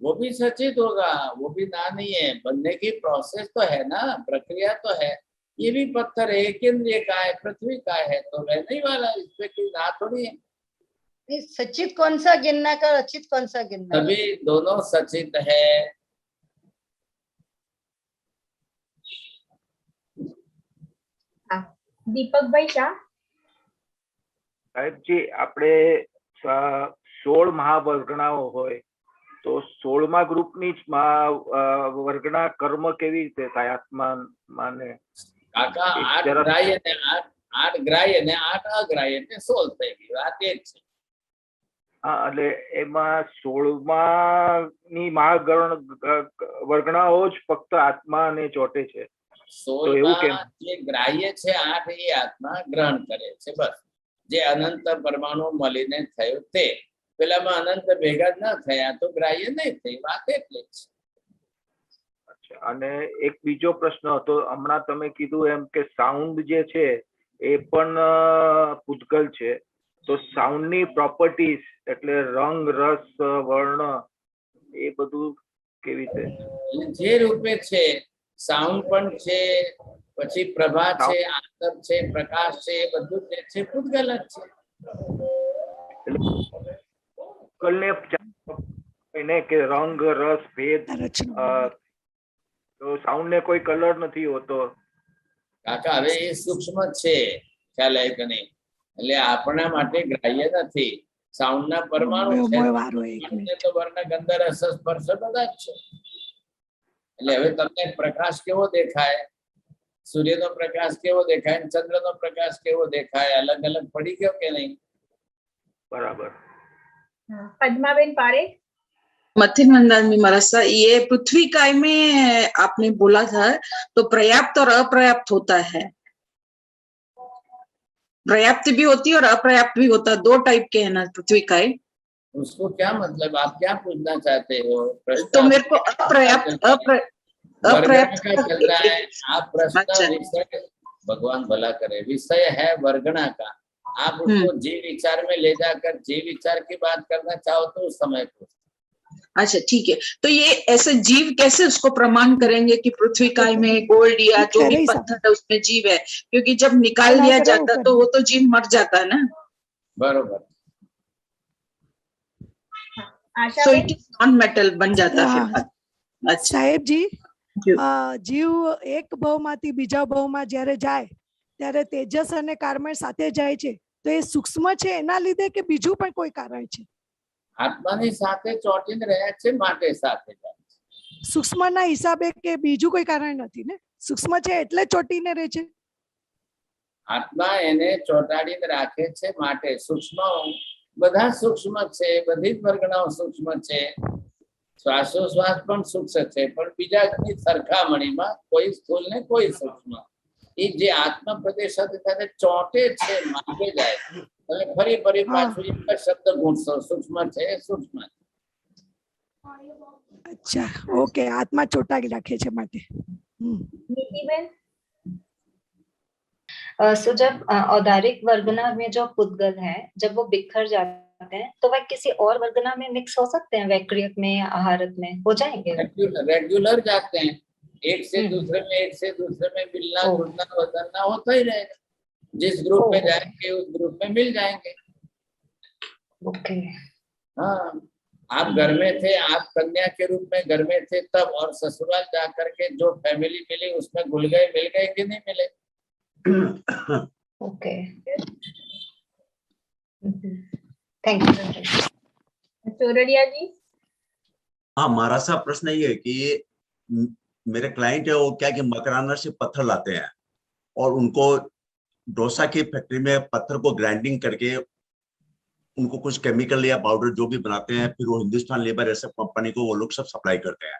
वो भी सचित होगा, वो भी ना नहीं है, बनने की प्रोसेस तो है ना, प्रक्रिया तो है। ये भी पत्थर है, एक इंद्रिय का है, पृथ्वी का है, तो रहने ही वाला, इसमें कोई ना थोड़ी है। सचित कौन सा गिनना का, अचित कौन सा गिनना? अभी दोनों सचित है। દીપકભાઈ શાહ। સાહેબજી આપણે 16 મહાવર્ગણાઓ હોય તો 16મા ગ્રુપની જ વર્ગણા કર્મ કેવી રીતે થાય આત્મા માને? કાકા 8 ગ્રાહ્ય ને 8 ગ્રાહ્ય ને 8 અગ્રાહ્ય ને 16 થઈ ગઈ, વાત એ જ છે। હા, એટલે એમાં 16માની વર્ગણાઓ જ ફક્ત આત્માને ચોટે છે, તો એવું કેમ? જે ગ્રાહ્ય છે 8 એ આત્મા ગ્રહણ કરે છે, બસ। જે અનંત પરમાણુ મળીને થયું તે, પેલામાં અનંત ભેગા ના થયા તો ગ્રાહ્ય નહીં થઈ, વાત એટલે જ। અને એક બીજો પ્રશ્ન હતો, હમણાં તમે કીધું એમ કે સાઉન્ડ જે છે એ પણ પૂતગલ છે, તો સાઉન્ડની પ્રોપર્ટીઝ એટલે રંગ, રસ, વર્ણ એ બધું કેવી રીતે? જે રૂપે છે, સાઉન્ડ પણ છે, પછી પ્રભા છે, આંતર છે, પ્રકાશ છે, એ બધું જે છે પૂતગલ જ છે। પૂતગલને કે રંગ, રસ, ભેદ, તો સાઉન્ડ ને કોઈ કલર નથી હોતો કાકા। હવે એ સૂક્ષ્મ છે, ખ્યાલ આવે કે નહીં? એટલે આપણા માટે ગ્રાહ્ય નથી, સાઉન્ડ ના પરમાણુ છે, તો વર્ણ, ગંધ, રસ, સ્પર્શ બધા જ છે। એટલે હવે તમને પ્રકાશ કેવો દેખાય, સૂર્યનો પ્રકાશ કેવો દેખાય, ચંદ્રનો પ્રકાશ કેવો દેખાય, अलग अलग પડી ગયો કે નહીં? બરાબર. पद्माबेन पारेख। मथिन मंदार में महाराज, ये पृथ्वी काय में आपने बोला था तो पर्याप्त और अपर्याप्त होता है, पर्याप्त भी होती है और अपर्याप्त भी होता है, दो टाइप के है ना पृथ्वी काय। उसको क्या मतलब, आप क्या पूछना चाहते हो? तो मेरे को अपर्याप्त वर्गणा का चल रहा है। आप प्रश्न विषय, भगवान भला करे, विषय है वर्गणा का, आप उसको जीव विचार में ले जाकर जीव विचार की बात करना चाहो तो उस समय को। अच्छा ठीक है, तो ये ऐसे जीव कैसे उसको प्रमाण करेंगे कि पृथ्वी काय में गोल्ड या जो भी पत्थर है उसमें जीव है, क्योंकि जब निकाल दिया जाता तो वो तो जीव मर जाता है ना। बरोबर। So it is non metal बन जाता है फिर। अच्छा साहेब जी, जीव एक भावમાંથી બીજા ભાવમાં જ્યારે જાય ત્યારે તેજસ અને કાર્બન સાથે જાય છે, તો એ સૂક્ષ્મ છે એના લીધે કે બીજું પણ કોઈ કારણ છે? આત્માની સાથે ચોંટીને રહ્યા છે માટે સાથે જાય છે। સૂક્ષ્મના હિસાબે કે બીજું કોઈ કારણ નથી ને? સૂક્ષ્મ છે એટલે ચોંટીને રહે છે। આત્મા એને ચોંટાડીને રાખે છે માટે સૂક્ષ્મ, બધા સૂક્ષ્મ છે, બધી જ વર્ગણાઓ સૂક્ષ્મ છે, શ્વાસોશ્વાસ પણ સૂક્ષ્મ છે, પણ બીજાની સરખામણીમાં કોઈ સ્થૂળ ને કોઈ સૂક્ષ્મ। એ જે આત્મા પ્રદેશ સાથે ચોંટે છે માટે જાય છે। એટલે ફરી ફરી પાછું એક જ શબ્દ ગૂંથશો, સૂક્ષ્મ છે સૂક્ષ્મ। અચ્છા, ઓકે, આત્મા ચોંટાડી રાખે છે માટે। नीतिबेन। सो जब औदारिक वर्गना में जो पुद्गल है, जब वो बिखर जाते हैं तो वह किसी और वर्गना में मिक्स हो सकते हैं, वैक्रियक में या आहारक में हो जाएंगे? रेगुलर जाते हैं, एक से दूसरे में, एक से दूसरे में मिलना जुलना बदलना होता ही रहेगा। जिस ग्रुप में जाएंगे उस ग्रुप में मिल जाएंगे। ओके। हाँ, आप घर में थे, आप कन्या के रूप में घर में थे तब, और ससुराल जा करके जो फैमिली मिली उसमें घुल गए, मिल गए कि नहीं मिले? Okay, thank you. Chordia ji. हाँ, हमारा सा प्रश्न ये है कि मेरे क्लाइंट है वो क्या कि मकराना से पत्थर लाते हैं और उनको डोसा की फैक्ट्री में पत्थर को ग्राइंडिंग करके उनको कुछ केमिकल या पाउडर जो भी बनाते हैं, फिर वो हिंदुस्तान लेबर ऐसे कंपनी को वो लोग सब सप्लाई करते हैं।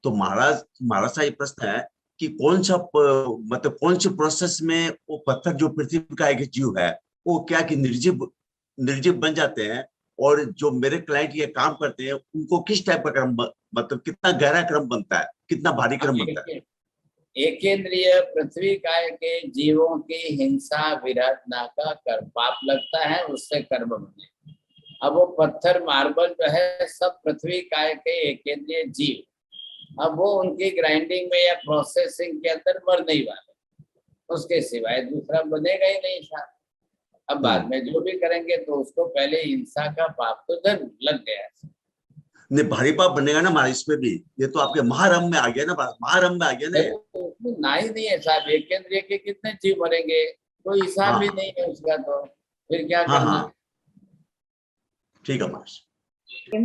तो महाराज सा ये प्रश्न है कि कौन सा मतलब कौन से प्रोसेस में वो पत्थर जो पृथ्वी का एक जीव है वो क्या कि निर्जीव बन जाते हैं, और जो मेरे क्लाइंट ये काम करते हैं उनको किस टाइप का क्रम, मतलब कितना गहरा क्रम बनता है, कितना भारी क्रम बनता है? एकेंद्रिय पृथ्वी काय के जीवों की हिंसा विरहना का कर्म पाप लगता है, उससे कर्म बने। अब वो पत्थर मार्बल जो है सब पृथ्वी काय के एकेंद्रिय जीव, अब वो उनकी ग्राइंडिंग में या प्रोसेसिंग के अंदर मर नहीं वाले, उसके सिवाय दूसरा बनेगा ही नहीं था। अब बाद में जो भी करेंगे तो उसको पहले हिंसा का पाप तो जरूर लग गया। नहीं, भारी पाप बनेगा ना हमारे इसमें भी, ये तो आपके महारम में आ गया ना, महारम में आ गया ना। ना ही नहीं है साहब, एक केंद्रीय के कितने जीव मरेंगे, कोई हिसाब भी नहीं है उसका, तो फिर क्या करना? ठीक है महाराज।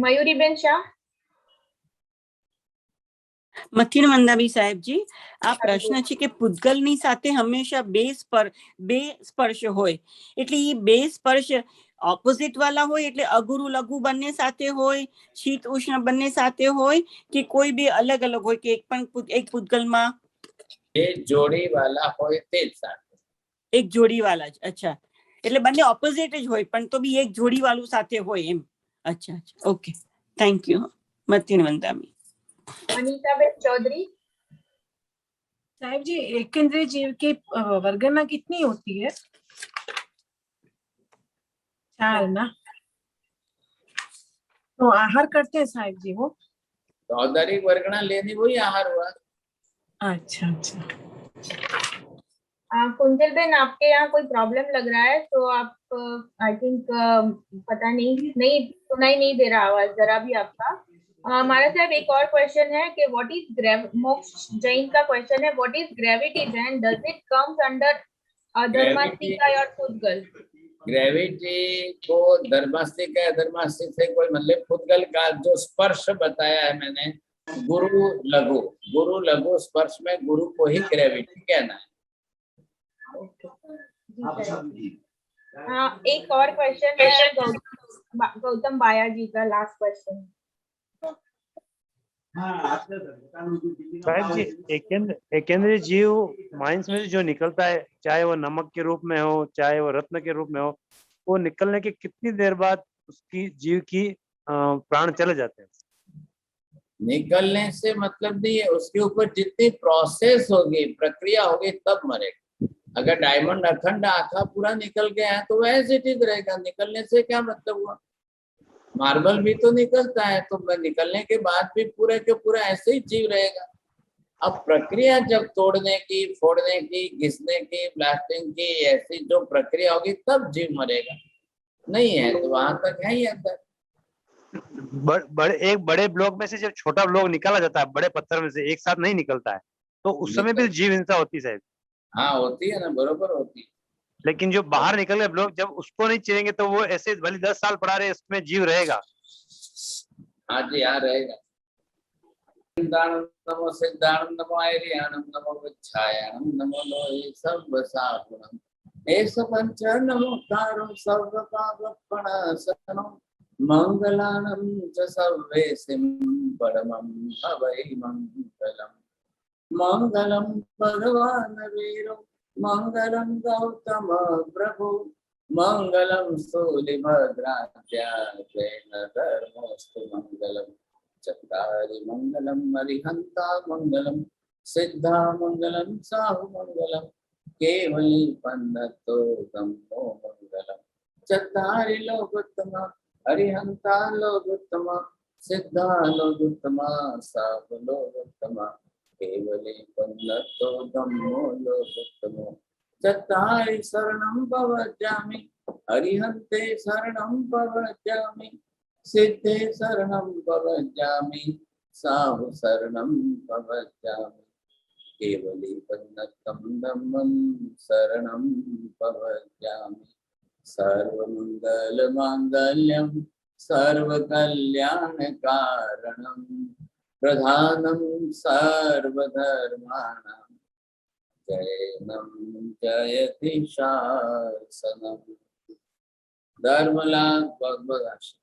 मयूरी बेन शाह। મથિન મંદાબી સાહેબજી, આ પ્રશ્ન છે કે પૂતગલની સાથે હંમેશા બે સ્પર્શ હોય, એટલે એ બે સ્પર્શ ઓપોઝિટ વાળા હોય, એટલે અગુરુ લઘુ બંને સાથે હોય, શીત ઉષ્ણ બંને સાથે હોય, કે કોઈ બી અલગ અલગ હોય, કે એક પૂતગલમાં એક જોડી વાળા હોય તે જ સાથે, એક જોડી વાળા જ? અચ્છા, એટલે બંને ઓપોઝિટ જ હોય પણ તો બી એક જોડી વાળું સાથે હોય એમ? અચ્છા, ઓકે, થેન્ક યુ મથિન મંદાબી। अनीताबेन चौधरी। साहिब जी, एकेंद्रीय जीव की वर्गना कितनी होती है? 4 ना? तो आहार करते हैं साहिब जी वो? तो औदारिक वर्गना लेनी वही आहार हुआ। अच्छा अच्छा। कुंजल बेन, आपके यहाँ कोई प्रॉब्लम लग रहा है तो आप आई थिंक पता नहीं सुनाई नहीं दे रहा आवाज जरा भी आपका। हमारा साहब एक और क्वेश्चन है कि व्हाट इज मोक्ष जैन का क्वेश्चन है, what is gravity then, does it comes under अधर्मास्तिका और पुद्गल? ग्रेविटी को धर्मास्तिका अधर्मास्तिक से कोई मतलब पुद्गल का जो स्पर्श बताया है मैंने, गुरु लघु स्पर्श में गुरु को ही ग्रेविटी कहना है। हाँ, एक और क्वेश्चन है गौतम बाया जी का, लास्ट क्वेश्चन। साहब जी, एकेंद्रीय जीव माइंस में से जो निकलता है, चाहे वो नमक के रूप में हो, चाहे वो रत्न के रूप में हो, वो निकलने के कितनी देर बाद उसकी जीव की प्राण चले जाते हैं? निकलने से मतलब नहीं है, उसके ऊपर जितनी प्रोसेस होगी, प्रक्रिया होगी, तब मरेगा। अगर डायमंड अखंड आखा पूरा निकल गया है तो वह ऐसे ठीक रहेगा। निकलने से क्या मतलब हुआ? मार्बल भी तो निकलता है, तो निकलने के बाद भी पूरे के पूरा ऐसे ही जीव रहेगा। अब प्रक्रिया जब तोड़ने की, फोड़ने की, घिसने की, ब्लास्टिंग की, ऐसी जो प्रक्रिया होगी तब जीव मरेगा। नहीं है तो वहां तक है ही अंदर। एक बड़े ब्लॉक में से जब छोटा ब्लॉक निकाला जाता है, बड़े पत्थर में से एक साथ नहीं निकलता है, तो उस समय भी जीव हिंसा होती है? हाँ होती है ना, बरोबर होती है। लेकिन जो बाहर निकल गए ब्लॉक, जब उसको नहीं चीरेंगे तो वो ऐसे भले 10 साल पड़ा रहे, इसमें जीव रहेगा? हाँ जी, हाँ रहेगा। नमो सिद्धाणम नमो ऐरियाणम नमो विच्छायाणम नमो लोहे सर्वसागुणम एष पंच नमोकारो सर्वपापप्रणाशनम मंगलानं च सर्वेसिं परमं हवै मंगलम। मंगलम भगवान वीरो मंगलम गौतम प्रभु मंगलम सूलिभद्राद्यायेन धर्मोऽस्तु मंगलम। चत्तारि मंगलम अरिहंता मंगलम सिद्धा मंगलम साहु मंगलम केवली पन्नतो धम्मो मंगलम। चत्तारि लोकोत्तम अरिहंता लोकोत्तम सिद्धा लोकोत्तम साहु लोकोत्तम केवली पन्नतो धम्मो लोकोत्तमो। चत्तारि शरणं भवजामि अरिहन्ते शरणं भवजामि सिद्धे शरणं भवजामि साहु शरणं भवजामि केवली पन्नतं धम्मं शरणं भवजामि। सर्वमंगलमांगल्यं सर्वकल्याणकारणं प्रधानं सर्वधर्माणां जयनं जयति शासनम्। धर्मलाल बहुत बहुत आशीर्वाद।